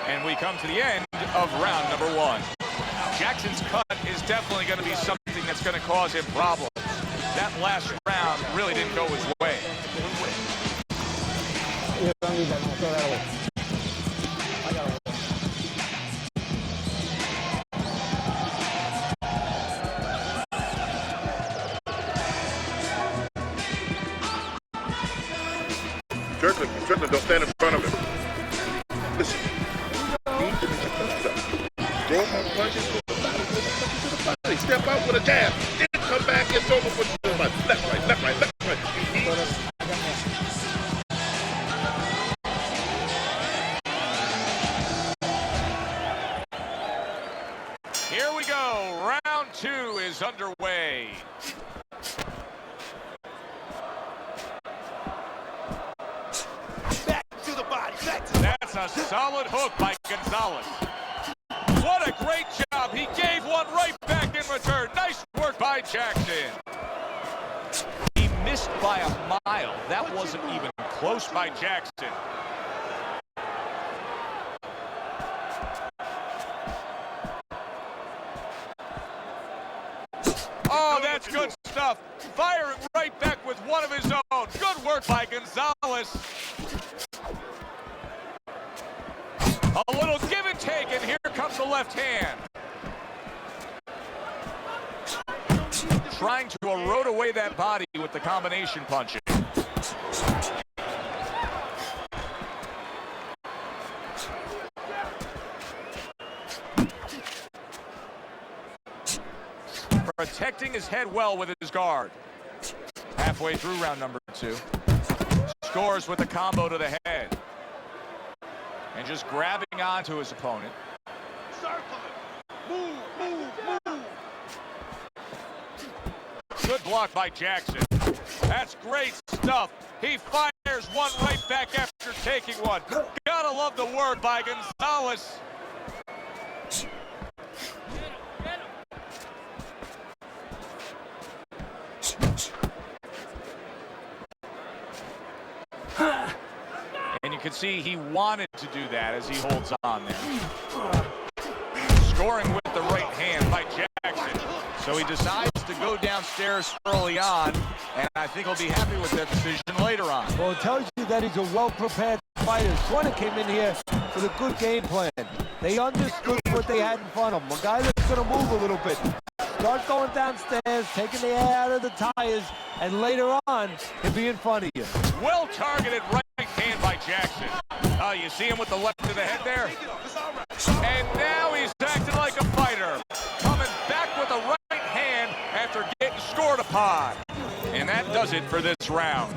A: And we come to the end of round number 1. Jackson's cut is definitely going to be something that's going to cause him problems. That last round really didn't go his way.
F: Strickland, don't stand in front of him. Listen, you need to make a stuff. Throw more punches to the body. Step out with a jab. Then come back and throw more punches to the body. Left, right, left, right, left, right.
A: Here we go. Round 2 is underway. That's a solid hook by Gonzalez. What a great job. He gave one right back in return. Nice work by Jackson. He missed by a mile. That wasn't even close by Jackson. Oh, that's good stuff. Firing right back with one of his own. Good work by Gonzalez. A little give and take, and here comes the left hand. Trying to erode away that body with the combination punching. Protecting his head well with his guard. Halfway through round number 2. Scores with a combo to the head. And just grabbing onto his opponent.
D: Move, move, move.
A: Good block by Jackson. That's great stuff. He fires one right back after taking one. Gotta love the work by Gonzalez. And you can see he wanted to do that as he holds on there. Scoring with the right hand by Jackson. So he decides to go downstairs early on, and I think he'll be happy with that decision later on.
E: Well, it tells you that he's a well-prepared fighter. Swanner came in here with a good game plan. They understood what they had in front of them. A guy that's going to move a little bit. Start going downstairs, taking the air out of the tires, and later on, he'll be in front of you.
A: Well-targeted right hand by Jackson. Oh, you see him with the left to the head there? And now he's acting like a fighter. Coming back with a right hand after getting scored upon. And that does it for this round.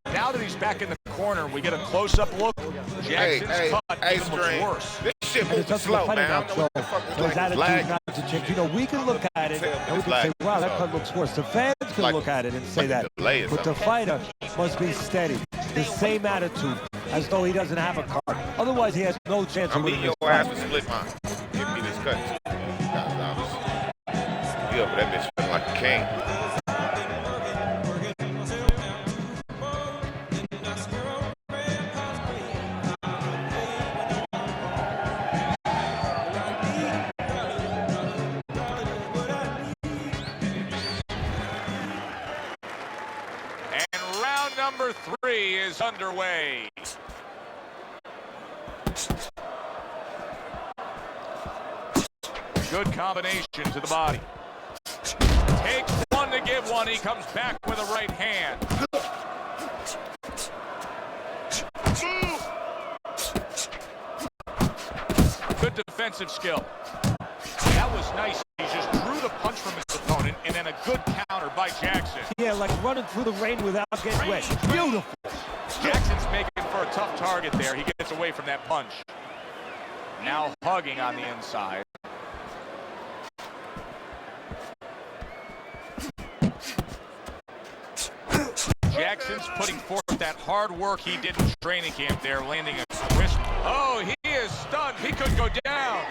A: Now that he's back in the corner, we get a close-up look. Jackson's cut even looks worse.
F: This shit moves slow, man. I don't know what the fuck is
E: His attitude's
F: lag.
E: not to change. You know, we can look at it and we can say, wow, that cut looks worse. The fans can
F: Like-
E: look at it and say
F: like a
E: that.
F: delay or
E: But the
F: something.
E: fighter must be steady. The same attitude, as though he doesn't have a cut. Otherwise, he has no chance
F: I'm
E: of winning
F: eating
E: this
F: your ass
E: fight.
F: and split mine. Give me this cut. Yeah, but that bitch feeling like a king.
A: And round number 3 is underway. Good combination to the body. Takes one to give one. He comes back with a right hand. Good defensive skill. That was nice. He just drew the punch from his opponent, and then a good counter by Jackson.
E: Yeah, like running through the rain without getting wet. Beautiful.
A: Jackson's making for a tough target there. He gets away from that punch. Now hugging on the inside. Jackson's putting forth that hard work he did in training camp there, landing a crisp. Oh, he is stunned. He could go down.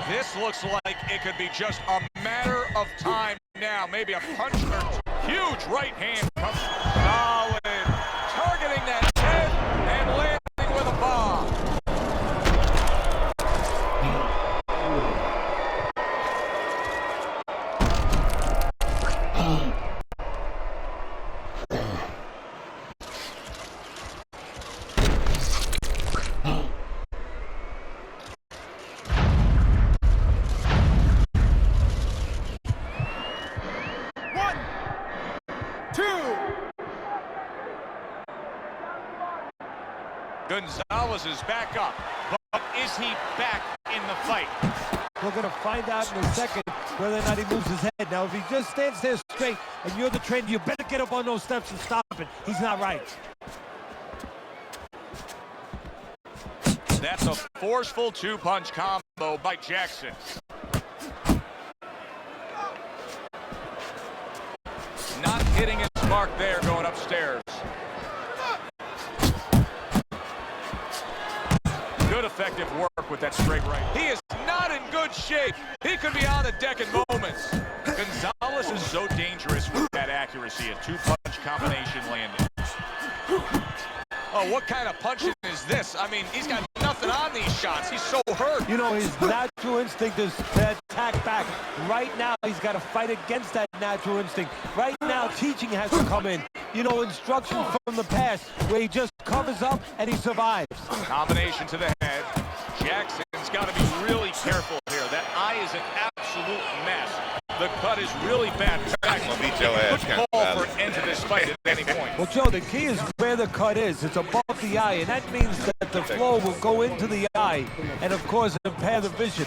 A: This looks like it could be just a matter of time now. Maybe a punch or two. Huge right hand comes solid. Targeting that head and landing with a bomb. Gonzalez is back up, but is he back in the fight?
E: We're going to find out in a second whether or not he moves his head. Now, if he just stands there straight and you're the trainer, you better get up on those steps and stop it. He's not right.
A: That's a forceful two-punch combo by Jackson. Not hitting his mark there going upstairs. Good effective work with that straight right. He is not in good shape. He could be on the deck in moments. Gonzalez is so dangerous with that accuracy. A two-punch combination landing. Oh, what kind of punching is this? I mean, he's got nothing on these shots. He's so hurt.
E: You know, his natural instinct is to attack back. Right now, he's got to fight against that natural instinct. Right now, teaching has to come in. You know, instruction from the past where he just covers up and he survives.
A: Combination to the head. Jackson's got to be really careful here. That eye is an absolute mess. The cut is really bad. In fact,
F: I'm gonna beat your ass,
A: could
F: kind of
A: call for
F: bad.
A: an end to this fight at any point.
E: Well, Joe, the key is where the cut is. It's above the eye, and that means that the flow will go into the eye and, of course, impair the vision.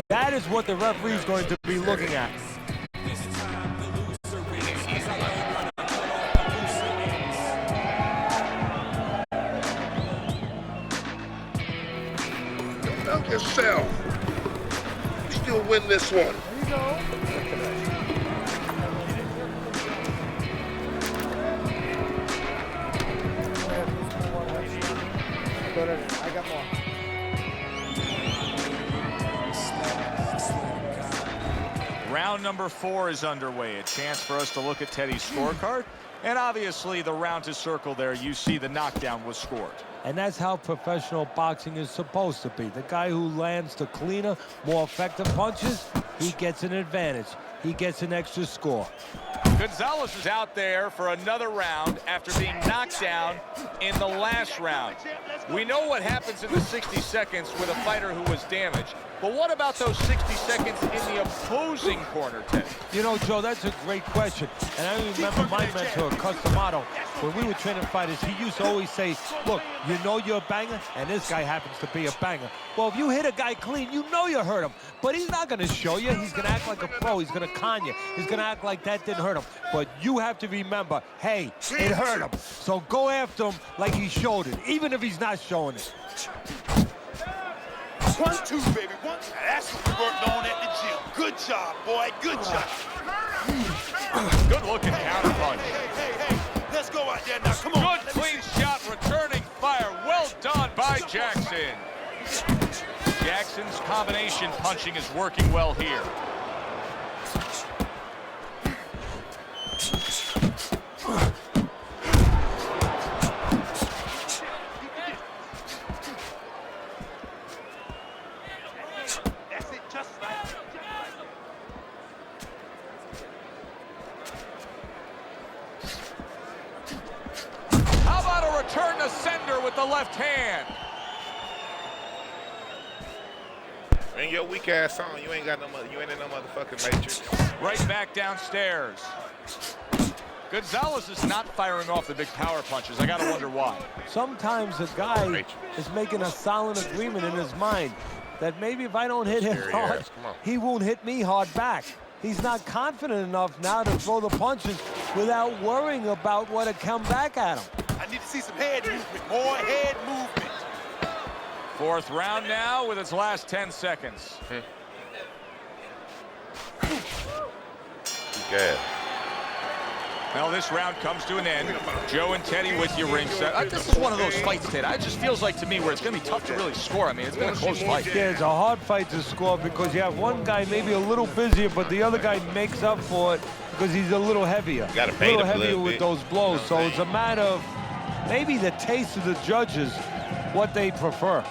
E: That is what the referee's going to be looking at.
F: Help yourself. You still win this one.
G: I got more.
A: Round number 4 is underway. A chance for us to look at Teddy's scorecard. And obviously, the round to circle there, you see the knockdown was scored.
E: And that's how professional boxing is supposed to be. The guy who lands the cleaner, more effective punches, he gets an advantage. He gets an extra score.
A: Gonzalez is out there for another round after being knocked down in the last round. We know what happens in the 60 seconds with a fighter who was damaged. But what about those 60 seconds in the opposing corner, Ted?
E: You know, Joe, that's a great question. And I remember my mentor, Customato, when we were training fighters, he used to always say, look, you know you're a banger, and this guy happens to be a banger. Well, if you hit a guy clean, you know you hurt him. But he's not going to show you. He's going to act like a pro. He's going to con you. He's going to act like that didn't hurt him. But you have to remember, hey, it hurt him. So go after him like he showed it, even if he's not showing it.
D: 1, 2, baby. 1. Now that's what we worked on at the gym. Good job, boy. Good job.
A: Good looking counter punch.
D: Hey. Let's go out there now. Come on.
A: Good clean shot, returning fire. Well done by Jackson. Jackson's combination punching is working well here. Turn the sender with the left hand.
F: And your weak ass on, you ain't got no you ain't in no motherfucking matrix.
A: Right back downstairs. Gonzalez is not firing off the big power punches. I gotta wonder why.
E: Sometimes a guy is making a solid agreement in his mind that maybe if I don't hit him hard, he won't hit me hard back. He's not confident enough now to throw the punches without worrying about what had come back at him.
D: I need to see some head movement, more head movement.
A: Fourth round now with its last 10 seconds.
F: Good.
A: Now this round comes to an end. Joe and Teddy with you ringside. This is one of those fights, Ted. It just feels like to me where it's going to be tough to really score. I mean, it's been a close fight.
E: Yeah, it's a hard fight to score because you have one guy maybe a little busier, but the other guy makes up for it because he's a little heavier.
F: Gotta pay
E: a little
F: him a
E: heavier
F: little
E: with
F: bit.
E: those blows. So it's a matter of maybe the taste of the judges, what they prefer.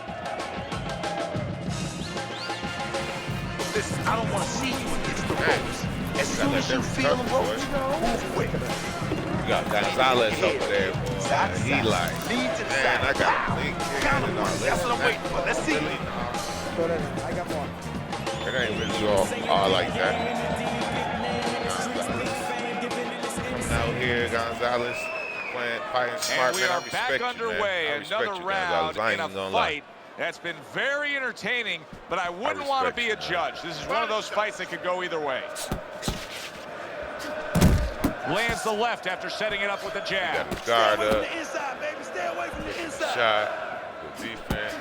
D: Listen, I don't want to see you against the ropes. As soon as you feel them ropes, move away.
F: You got Gonzalez over there, boy. He like, man, I got big hands.
D: That's what I'm waiting for. Let's see.
G: I got more.
F: It ain't really all like that. Coming out here, Gonzalez fighting smart.
A: And we are back underway. Another round in a fight that's been very entertaining, but I wouldn't want to be a judge. This is one of those fights that could go either way. Lands the left after setting it up with the jab.
F: Guard up.
D: Inside, baby. Stay away from the inside.
F: Shot. Good defense.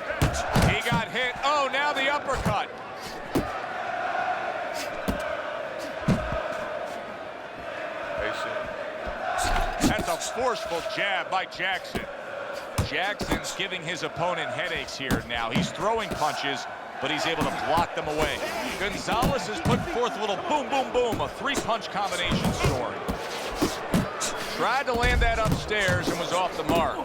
A: He got hit. Oh, now the uppercut. That's a forceful jab by Jackson. Jackson's giving his opponent headaches here now. He's throwing punches, but he's able to block them away. Gonzalez has put forth a little boom, boom, boom, a three-punch combination story. Tried to land that upstairs and was off the mark.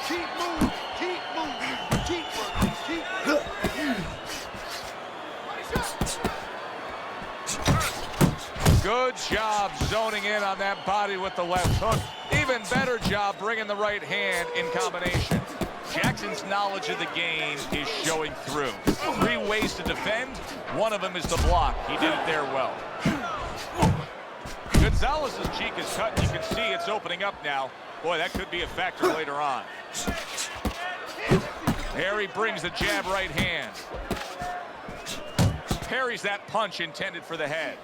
D: Keep moving, keep moving, keep working, keep working.
A: Good job zoning in on that body with the left hook. Even better job bringing the right hand in combination. Jackson's knowledge of the game is showing through. 3 ways to defend. One of them is the block. He did it there well. Gonzalez's cheek is cut, and you can see it's opening up now. Boy, that could be a factor later on. Harry brings the jab right hand. Parries that punch intended for the head.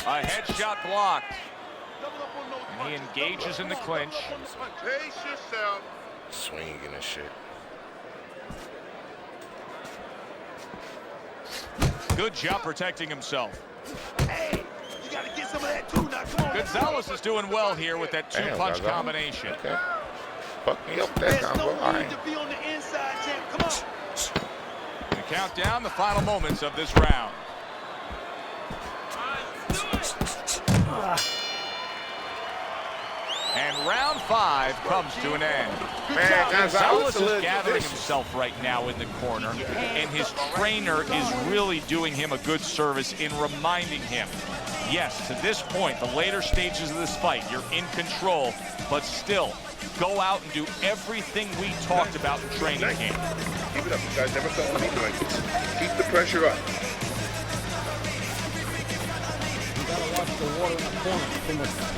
A: A headshot blocked. And he engages in the clinch.
F: Pace yourself. Swinging and shit.
A: Good job protecting himself.
D: Hey, you got to get some of that too now. Come on.
A: Gonzalez is doing well here with that two-punch combination.
F: Okay. Fuck me up that combo. All right.
D: be on the inside, champ. Come on.
A: We count down the final moments of this round. And round 5 comes to an end.
F: Man,
A: Gonzalez is gathering himself right now in the corner, and his trainer is really doing him a good service in reminding him, yes, to this point, the later stages of this fight, you're in control, but still, go out and do everything we talked about in training camp.
F: Keep it up. You guys never saw anything like this. Keep the pressure up.
G: You gotta watch the water in the corner.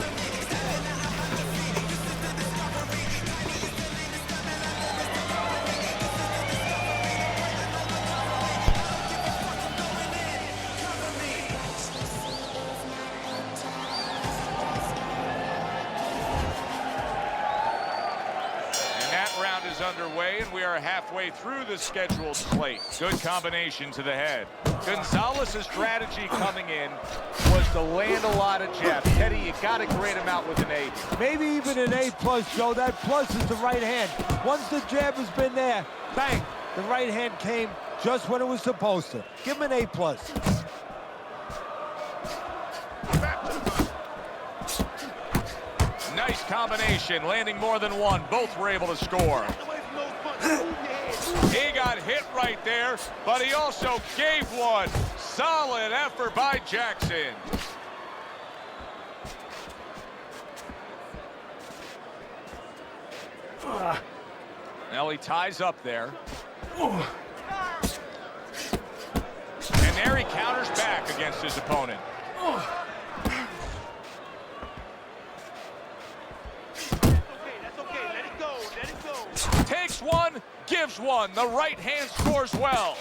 A: Is underway, and we are halfway through the scheduled slate. Good combination to the head. Gonzalez's strategy coming in was to land a lot of jabs. Teddy, you got to grade him out with an A.
E: Maybe even an A+, Joe. That plus is the right hand. Once the jab has been there, bang, the right hand came just when it was supposed to. Give him an A+.
A: Nice combination, landing more than one. Both were able to score. He got hit right there, but he also gave one. Solid effort by Jackson. Now he ties up there. And there he counters back against his opponent. Takes one, gives one. The right hand scores well.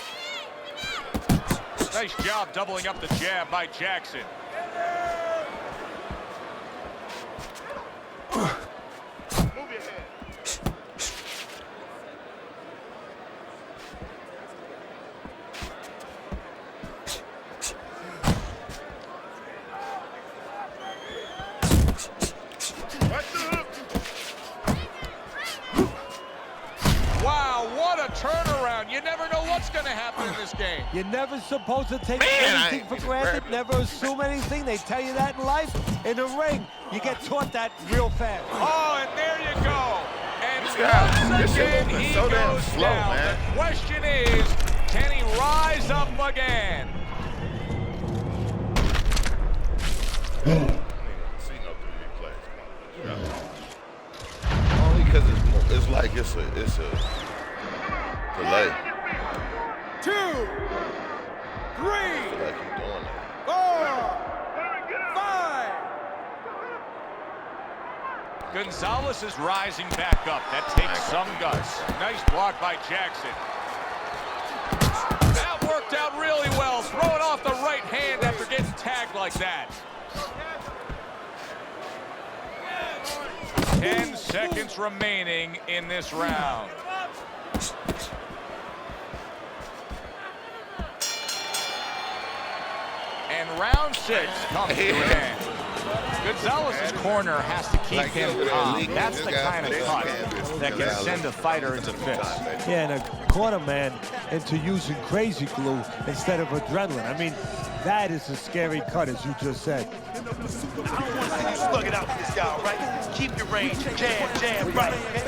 A: Nice job doubling up the jab by Jackson.
F: Move your head.
A: Turnaround. You never know what's going to happen in this game.
E: You're never supposed to take anything for granted, never assume anything. They tell you that in life. In the ring, you get taught that real fast.
A: Oh, and there you go. And once again, he
F: so damn
A: goes
F: slow,
A: down.
F: man.
A: The question is, can he rise up again?
F: Only because it's like it's a delay.
C: 2, 3,
F: I feel like he's doing that.
C: 4, 5.
A: Gonzalez is rising back up. That takes some guts. Nice block by Jackson. That worked out really well. Throwing off the right hand after getting tagged like that. 10 seconds remaining in this round. And round 6 comes to an end. Gonzalez's corner has to keep him calm. That's the kind of cut that can send a fighter into fits.
E: Yeah, and a corner man into using crazy glue instead of adrenaline. I mean, that is a scary cut, as you just said.
D: I don't want to see you slug it out with this guy, all right? Keep your range, jab, right, okay?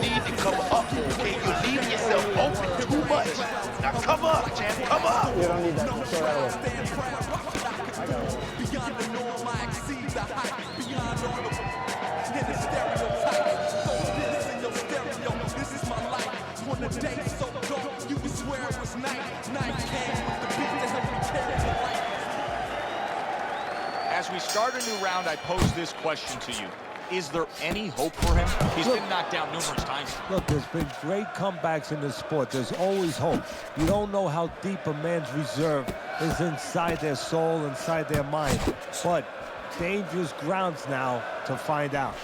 D: You need to come up, okay? You're leaving yourself open too much. Now come up, champ, come up!
G: You don't need that. Throw that away.
H: Beyond the norm, I exceed the height. Beyond all the in the stereotype. So this in your stereo, this is my life. When the day so dark, you can swear it was night. Night came with the beat to help me carry the light.
A: As we start a new round, I pose this question to you. Is there any hope for him? He's been knocked down numerous times.
E: Look, there's been great comebacks in this sport. There's always hope. You don't know how deep a man's reserve is inside their soul, inside their mind. But dangerous grounds now to find out.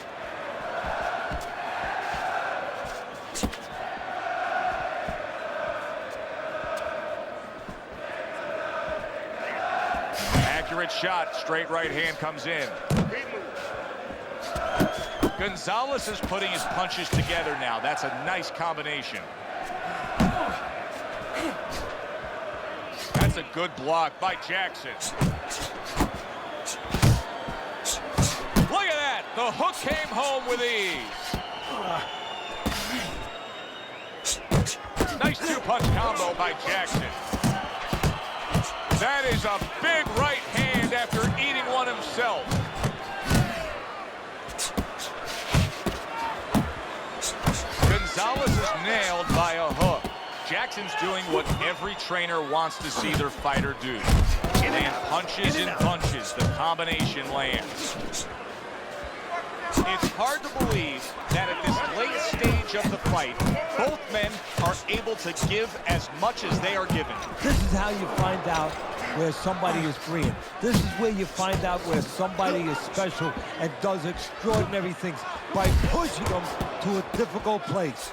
A: Accurate shot. Straight right hand comes in. Gonzalez is putting his punches together now. That's a nice combination. That's a good block by Jackson. Look at that. The hook came home with ease. Nice two-punch combo by Jackson. That is a big right hand after eating one himself. Gonzalez is nailed by a hook. Jackson's doing what every trainer wants to see their fighter do. Land punches and punches. The combination lands. It's hard to believe that at this late stage of the fight, both men are able to give as much as they are given.
E: This is how you find out where somebody is brilliant. This is where you find out where somebody is special and does extraordinary things by pushing them to a difficult place.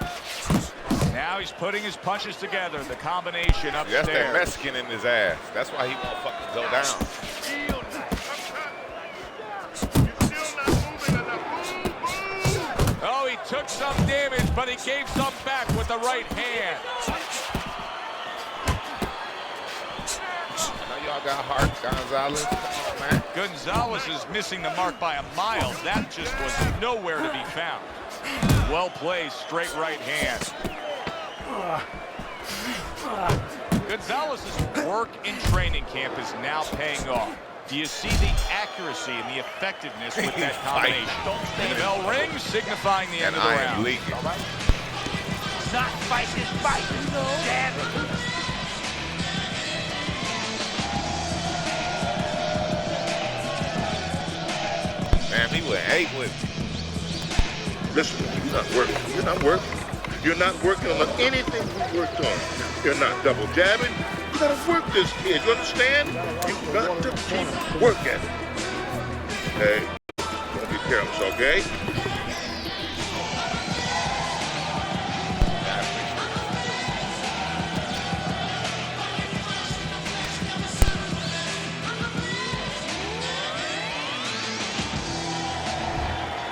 A: Now he's putting his punches together. The combination upstairs.
F: That's that Mexican in his ass. That's why he won't fucking go down.
A: Oh, he took some damage, but he gave some back with the right hand.
F: I know y'all got heart, Gonzalez. Come on, man.
A: Gonzalez is missing the mark by a mile. That just was nowhere to be found. Well placed, straight right hand. Gonzalez's work in training camp is now paying off. Do you see the accuracy and the effectiveness with that combination? And the bell rings, signifying the end of the
F: I am
A: round.
F: leaking.
D: Not fight this fight. Jab.
F: Man, he would hate with me. Listen, you're not working. You're not working. You're not working on anything we worked on. You're not double jabbing. You gotta work this kid. You understand? You got to keep working. Okay? Don't be careless, okay?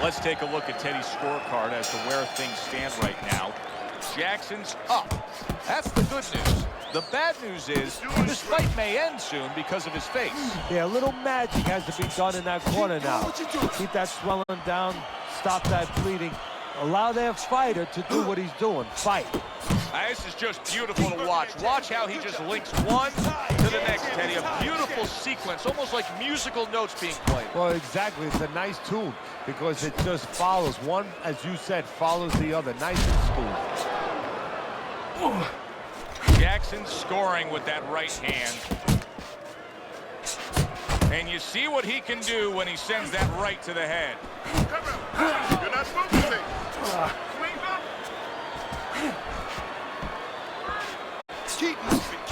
A: Let's take a look at Teddy's scorecard as to where things stand right now. Jackson's up. That's the good news. The bad news is this fight may end soon because of his face.
E: Yeah, a little magic has to be done in that corner now. Keep that swelling down, stop that bleeding. Allow their fighter to do what he's doing, fight.
A: This is just beautiful to watch. Watch how he just links one to the next, Teddy. A beautiful sequence, almost like musical notes being played.
E: Well, exactly. It's a nice tune because it just follows. One, as you said, follows the other. Nice and smooth.
A: Jackson scoring with that right hand. And you see what he can do when he sends that right to the head.
F: You're not focusing.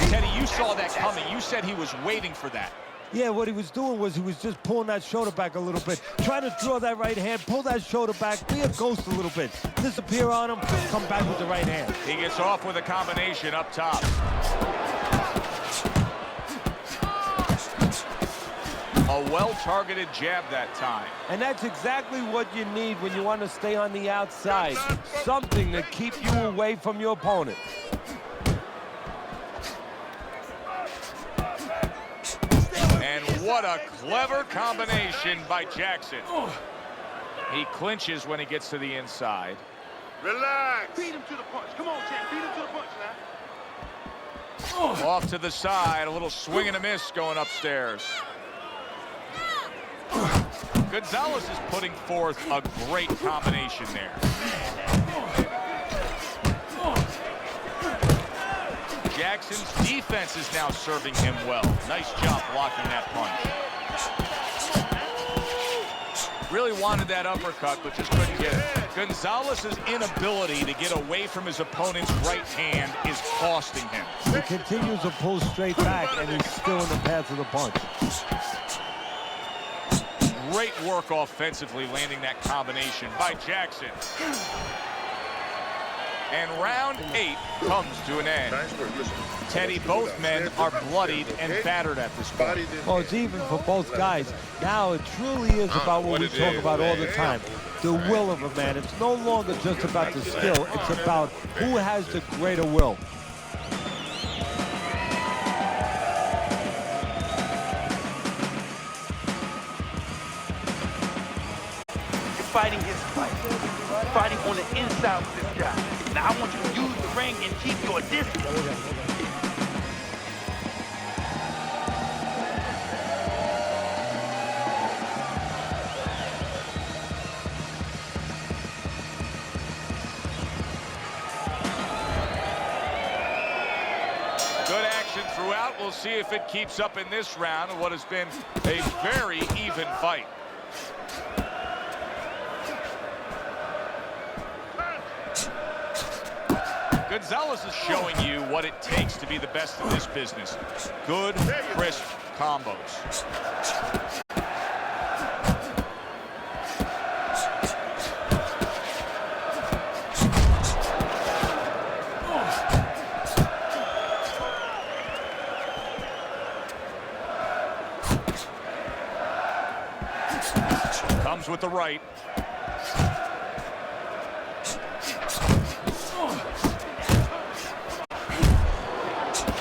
A: Teddy, you saw that coming. You said he was waiting for that.
E: Yeah, what he was doing was he was just pulling that shoulder back a little bit, trying to draw that right hand, pull that shoulder back, be a ghost a little bit, disappear on him, come back with the right hand.
A: He gets off with a combination up top. A well-targeted jab that time.
E: And that's exactly what you need when you want to stay on the outside. Something to keep you away from your opponent.
A: And what a clever combination by Jackson. He clinches when he gets to the inside.
F: Relax.
D: Beat him to the punch. Come on, champ. Beat him to the punch now.
A: Off to the side, a little swing and a miss going upstairs. Gonzalez is putting forth a great combination there. Jackson's defense is now serving him well. Nice job blocking that punch. Really wanted that uppercut, but just couldn't get it. Gonzalez's inability to get away from his opponent's right hand is costing him.
E: He continues to pull straight back, and he's still in the path of the punch.
A: Great work offensively, landing that combination by Jackson. And round 8 comes to an end.
F: Nice work. Listen.
A: Teddy, both men are bloodied and battered at this point.
E: Well, it's even for both guys. Now it truly is about what we talk about all the time. The will of a man. It's no longer just about the skill. It's about who has the greater will.
D: You're fighting his fight. You're fighting on the inside with this guy. Now I want you to use the ring and keep your distance.
A: Good action throughout. We'll see if it keeps up in this round of what has been a very even fight. Gonzalez is showing you what it takes to be the best in this business. Good, crisp combos. Comes with the right.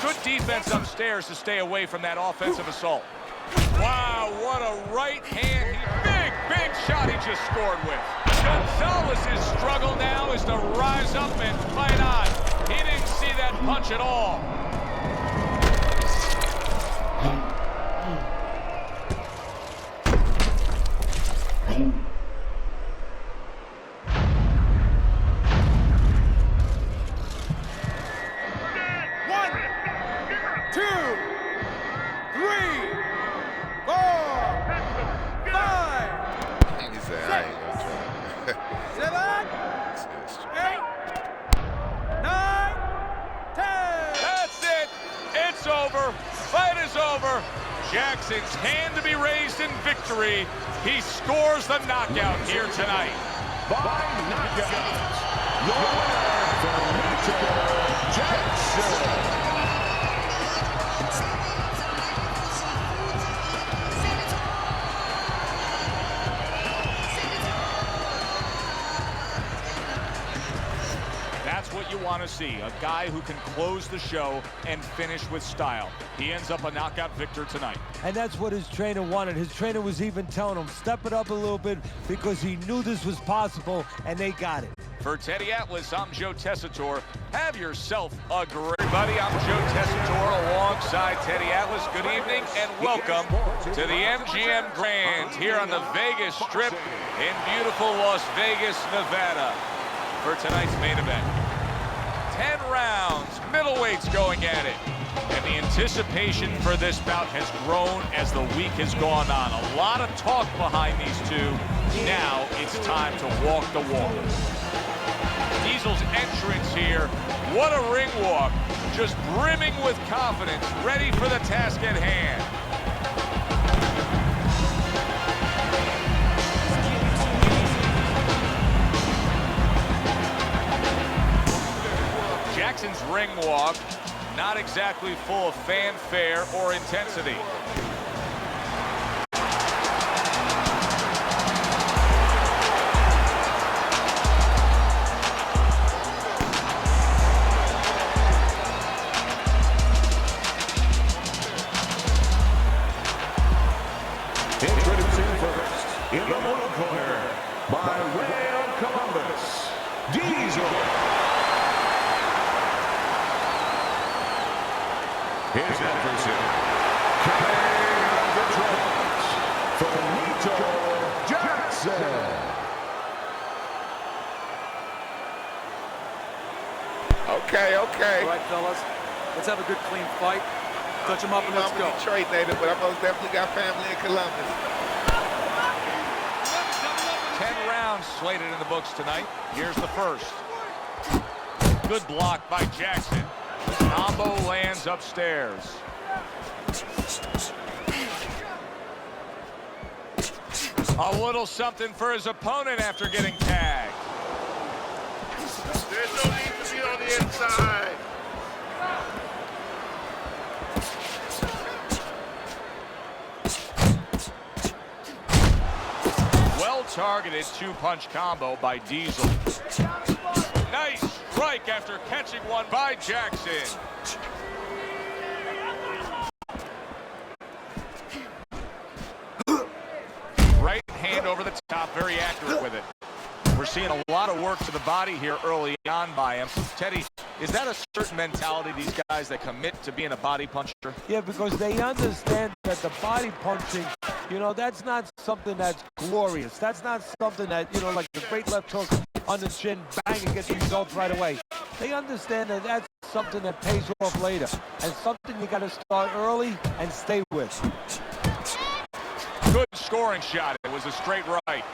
A: Good defense upstairs to stay away from that offensive assault. Wow, what a right hand. Big shot he just scored with. Gonzalez's struggle now is to rise up and fight on. He didn't see that punch at all. Jackson's hand to be raised in victory. He scores the knockout here tonight.
B: By knockout, your winner, Finito Jackson.
A: That's what you want to see, a guy who can close the show and finish with style. He ends up a knockout victor tonight.
E: And that's what his trainer wanted. His trainer was even telling him, step it up a little bit, because he knew this was possible, and they got it.
A: For Teddy Atlas, I'm Joe Tessitore. Have yourself a great everybody. I'm Joe Tessitore alongside Teddy Atlas. Good evening and welcome to the MGM Grand here on the Vegas Strip in beautiful Las Vegas, Nevada, for tonight's main event. 10 rounds, middleweights going at it. And the anticipation for this bout has grown as the week has gone on. A lot of talk behind these two. Now it's time to walk the walk. Diesel's entrance here, what a ring walk. Just brimming with confidence, ready for the task at hand. Jackson's ring walk, not exactly full of fanfare or intensity.
B: Introducing first, in the blue corner, by way of Columbus, Diesel. His adversary, King of the Drums, Finito Jackson.
F: Okay.
C: All right, fellas, let's have a good, clean fight. Touch him up and let's
F: I'm
C: go.
F: a Detroit native, but I most definitely got family in Columbus.
A: 10 rounds slated in the books tonight. Here's the first. Good block by Jackson. Combo lands upstairs. A little something for his opponent after getting tagged.
F: There's no need to inside.
A: Well-targeted two-punch combo by Diesel. Nice strike after catching one by Jackson. Right hand over the top, very accurate with it. We're seeing a lot of work to the body here early on by him. Teddy, is that a certain mentality, these guys that commit to being a body puncher?
E: Yeah, because they understand that the body punching, you know, that's not something that's glorious. That's not something that, you know, like the great left hook on the chin, bang, and get the results right away. They understand that that's something that pays off later, and something you got to start early and stay with.
A: Good scoring shot. It was a straight right.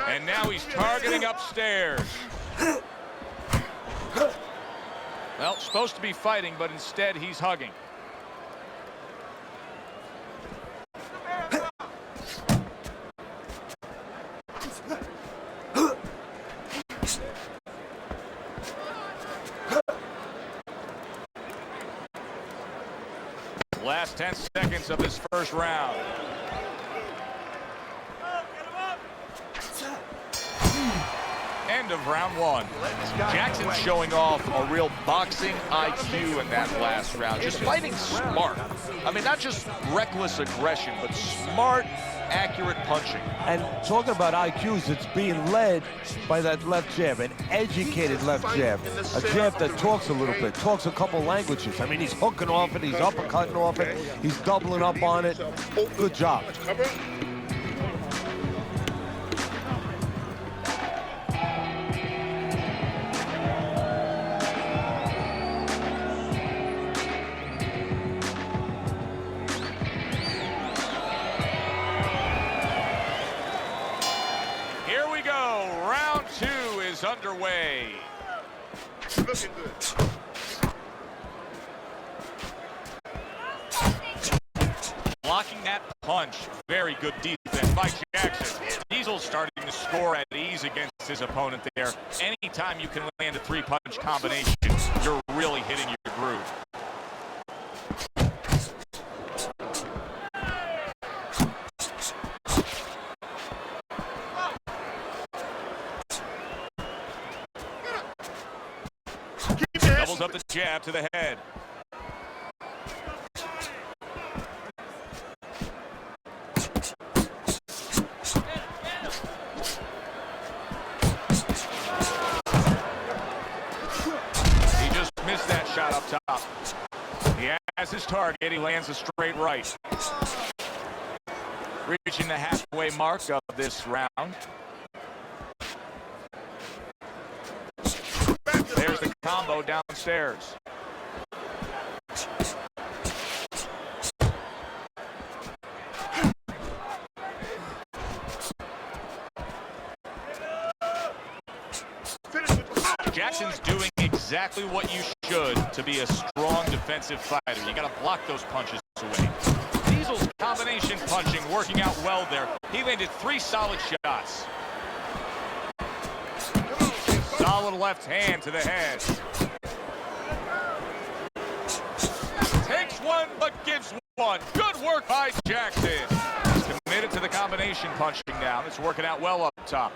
A: And now he's targeting upstairs. Well, supposed to be fighting, but instead he's hugging. Last 10 seconds of this first round. End of round one. Jackson showing off a real boxing IQ in that last round. Just fighting smart. I mean, not just reckless aggression, but smart, accurate punching.
E: And talking about IQs, it's being led by that left jab, an educated left jab. A jab that talks a little bit, talks a couple languages. I mean, he's hooking off it, he's uppercutting off it, he's doubling up on it. Good job.
A: Underway.
F: Looking good.
A: Blocking that punch. Very good defense by Jackson. Diesel's starting to score at ease against his opponent there. Anytime you can land a three-punch combination, you're really hitting your groove. Doubles up the jab to the head. He just missed that shot up top. He has his target. He lands a straight right. Reaching the halfway mark of this round. There's the combo downstairs. Jackson's doing exactly what you should to be a strong defensive fighter. You got to block those punches away. Diesel's combination punching working out well there. He landed 3 solid shots. Solid left hand to the head. Takes one, but gives one. Good work by Jackson. He's committed to the combination punching now. It's working out well up top.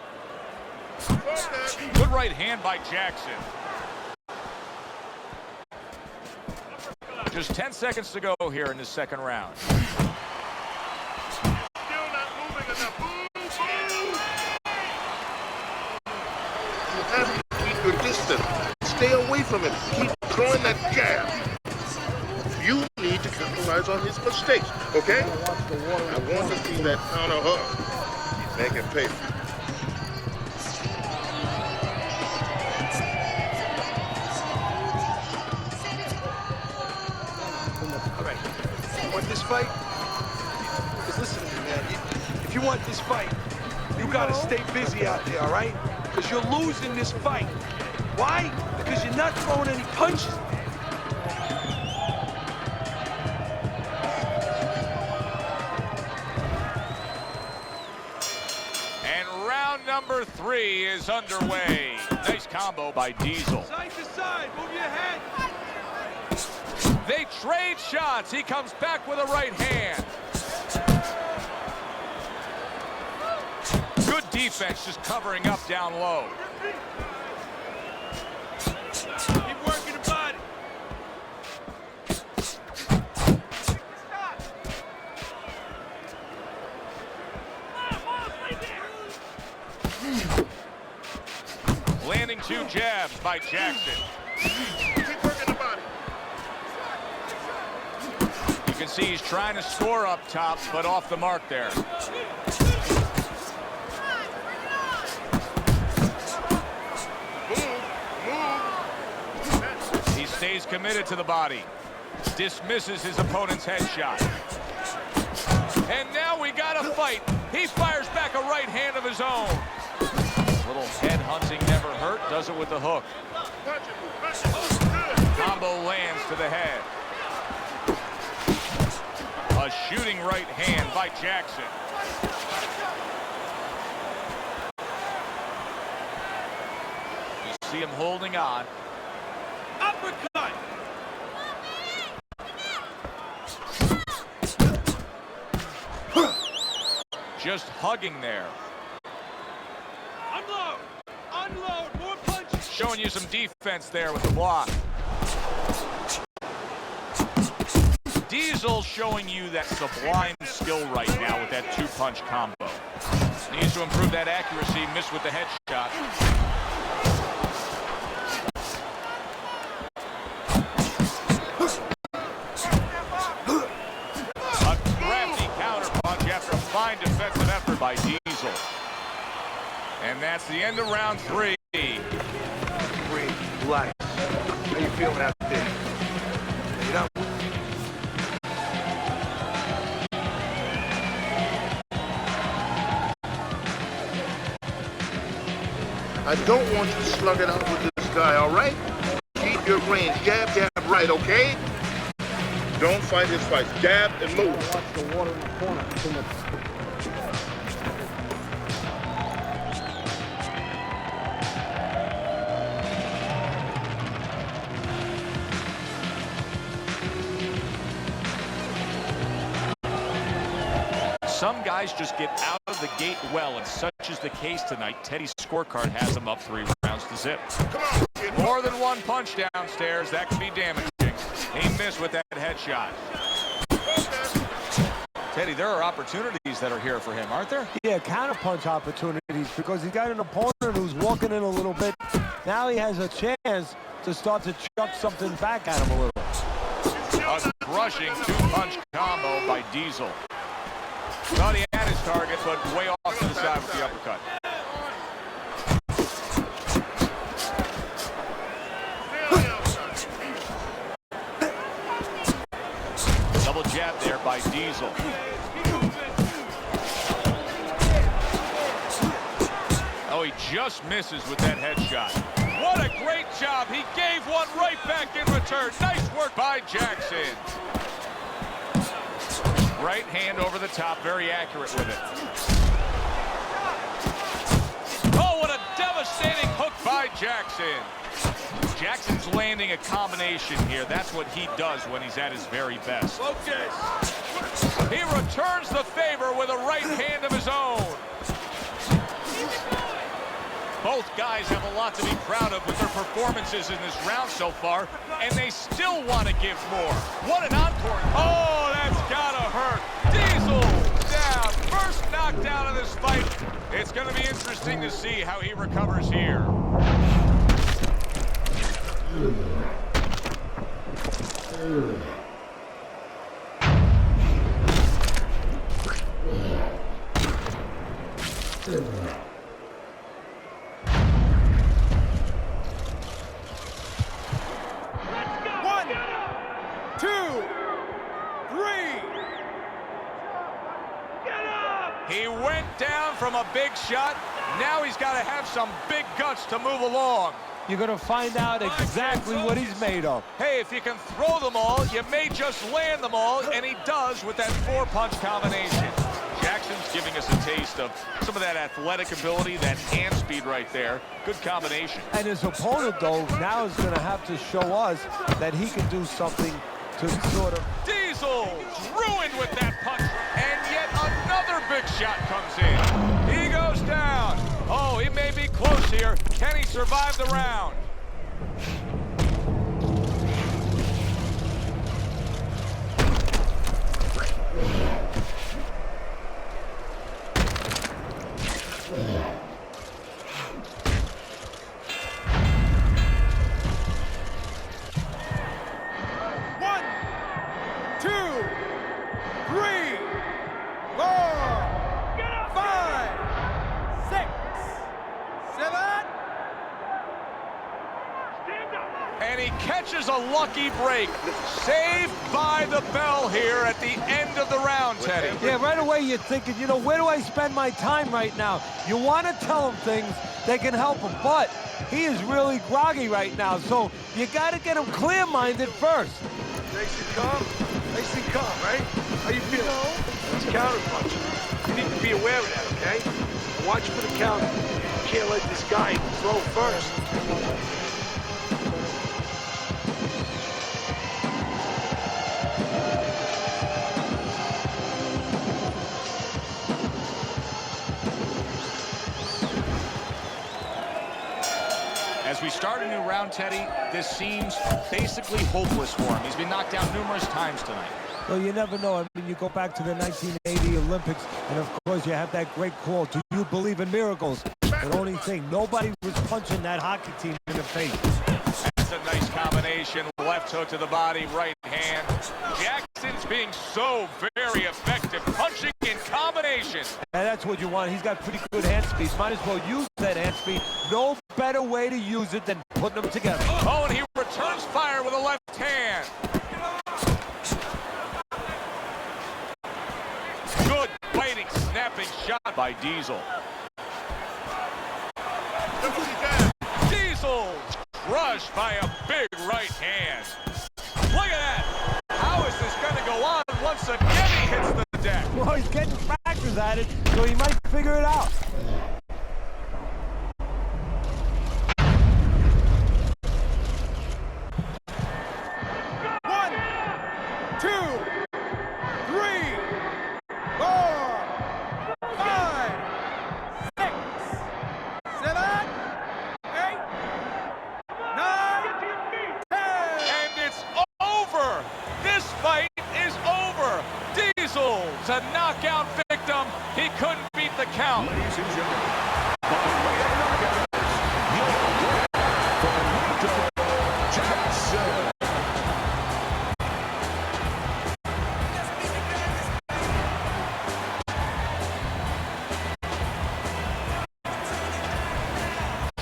A: Good right hand by Jackson. Just 10 seconds to go here in the second round.
F: Still not moving enough. You have to keep your distance. Stay away from him. Keep throwing that jab. You need to capitalize on his mistakes, okay? I want to see that counter hug. Make him pay.
D: All right. You want this fight? Because listen to me, man. If you want this fight, you got to stay busy out there, all right? Because you're losing this fight. Why? Because you're not throwing any punches.
A: number 3 is underway. Nice combo by Diesel.
C: Side to side, move your head.
A: They trade shots. He comes back with a right hand. Good defense, just covering up down low.
C: Keep working the body.
A: Landing 2 jabs by Jackson.
F: Keep working the body.
A: You can see he's trying to score up top, but off the mark there. He stays committed to the body. Dismisses his opponent's headshot. And now we got a fight. He fires back a right hand of his own. Little head hunting never hurt. Does it with the hook. Combo lands to the head. A shooting right hand by Jackson. You see him holding on.
C: Uppercut.
A: Just hugging there.
C: Unload. Unload. More punches.
A: Showing you some defense there with the block. Diesel showing you that sublime skill right now with that 2-punch combo. Needs to improve that accuracy. Missed with the headshot. A crafty counterpunch after a fine defensive effort by Diesel. And that's the end of round 3.
D: Breathe, relax. How you feeling out there? You know?
F: I don't want you to slug it out with this guy, all right? Keep your range. Jab, jab, right, okay? Don't fight his fights. Jab and move.
G: Watch the water in the corner. Too much.
A: Some guys just get out of the gate well, and such is the case tonight. Teddy's scorecard has him up 3 rounds to zip.
F: Come on, kid.
A: More than 1 punch downstairs. That can be damaging. He missed with that headshot. Teddy, there are opportunities that are here for him, aren't there?
E: Yeah, counterpunch opportunities because he's got an opponent who's walking in a little bit. Now he has a chance to start to chuck something back at him a little.
A: A crushing 2-punch combo by Diesel. Thought he had his target, but way off to the side with the uppercut. Double jab there by Diesel. Oh, he just misses with that headshot. What a great job. He gave one right back in return. Nice work by Jackson. Right hand over the top, very accurate with it. Oh, what a devastating hook by Jackson. Jackson's landing a combination here. That's what he does when he's at his very best.
C: Focus.
A: He returns the favor with a right hand of his own. Both guys have a lot to be proud of with their performances in this round so far, and they still want to give more. What an encore. Oh, that's gotta hurt. Diesel down. First knockdown of this fight. It's going to be interesting to see how he recovers here. He went down from a big shot. Now he's got to have some big guts to move along.
E: You're going to find out exactly what he's made of.
A: Hey, if you can throw them all, you may just land them all, and he does with that 4-punch combination. Jackson's giving us a taste of some of that athletic ability, that hand speed right there. Good combination.
E: And his opponent, though, now is going to have to show us that he can do something to sort of...
A: Diesel ruined with that punch, and yet another big shot comes in. He goes down. Oh, he may be close here. Can he survive the round? And he catches a lucky break. Saved by the bell here at the end of the round, Teddy.
E: Yeah, right away you're thinking, you know, where do I spend my time right now? You want to tell him things that can help him, but he is really groggy right now, so you got to get him clear-minded first.
D: Nice and calm? Nice and calm, right? How you feel? It's counter-punching. You need to be aware of that, okay? Watch for the counter. You can't let this guy throw first.
A: As we start a new round, Teddy, this seems basically hopeless for him. He's been knocked down numerous times tonight.
E: Well, you never know. I mean, you go back to the 1980 Olympics, and of course you have that great quote, "Do you believe in miracles?" The only thing, nobody was punching that hockey team in the face.
A: That's a nice combination. Left hook to the body, right hand. Jackson's being so very effective, punching in combination.
E: And that's what you want. He's got pretty good hand speed. Might as well use that hand speed. No better way to use it than putting them together.
A: Oh, and he returns fire with a left hand. Good fighting, snapping shot by Diesel. Diesel crushed by a big right hand. Look at that. How is this going to go on once again he hits the deck?
E: Well, he's getting practice at it, so he might figure it out.
A: A knockout victim. He couldn't beat the count.
B: Ladies and gentlemen, by way of knockout, Finito Jackson.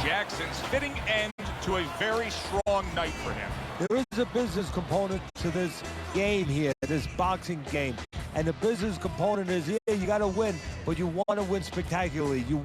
A: Jackson's fitting end to a very strong night for him.
E: There is a business component to this game here, this boxing game. And the business component is, yeah, you got to win, but you want to win spectacularly. You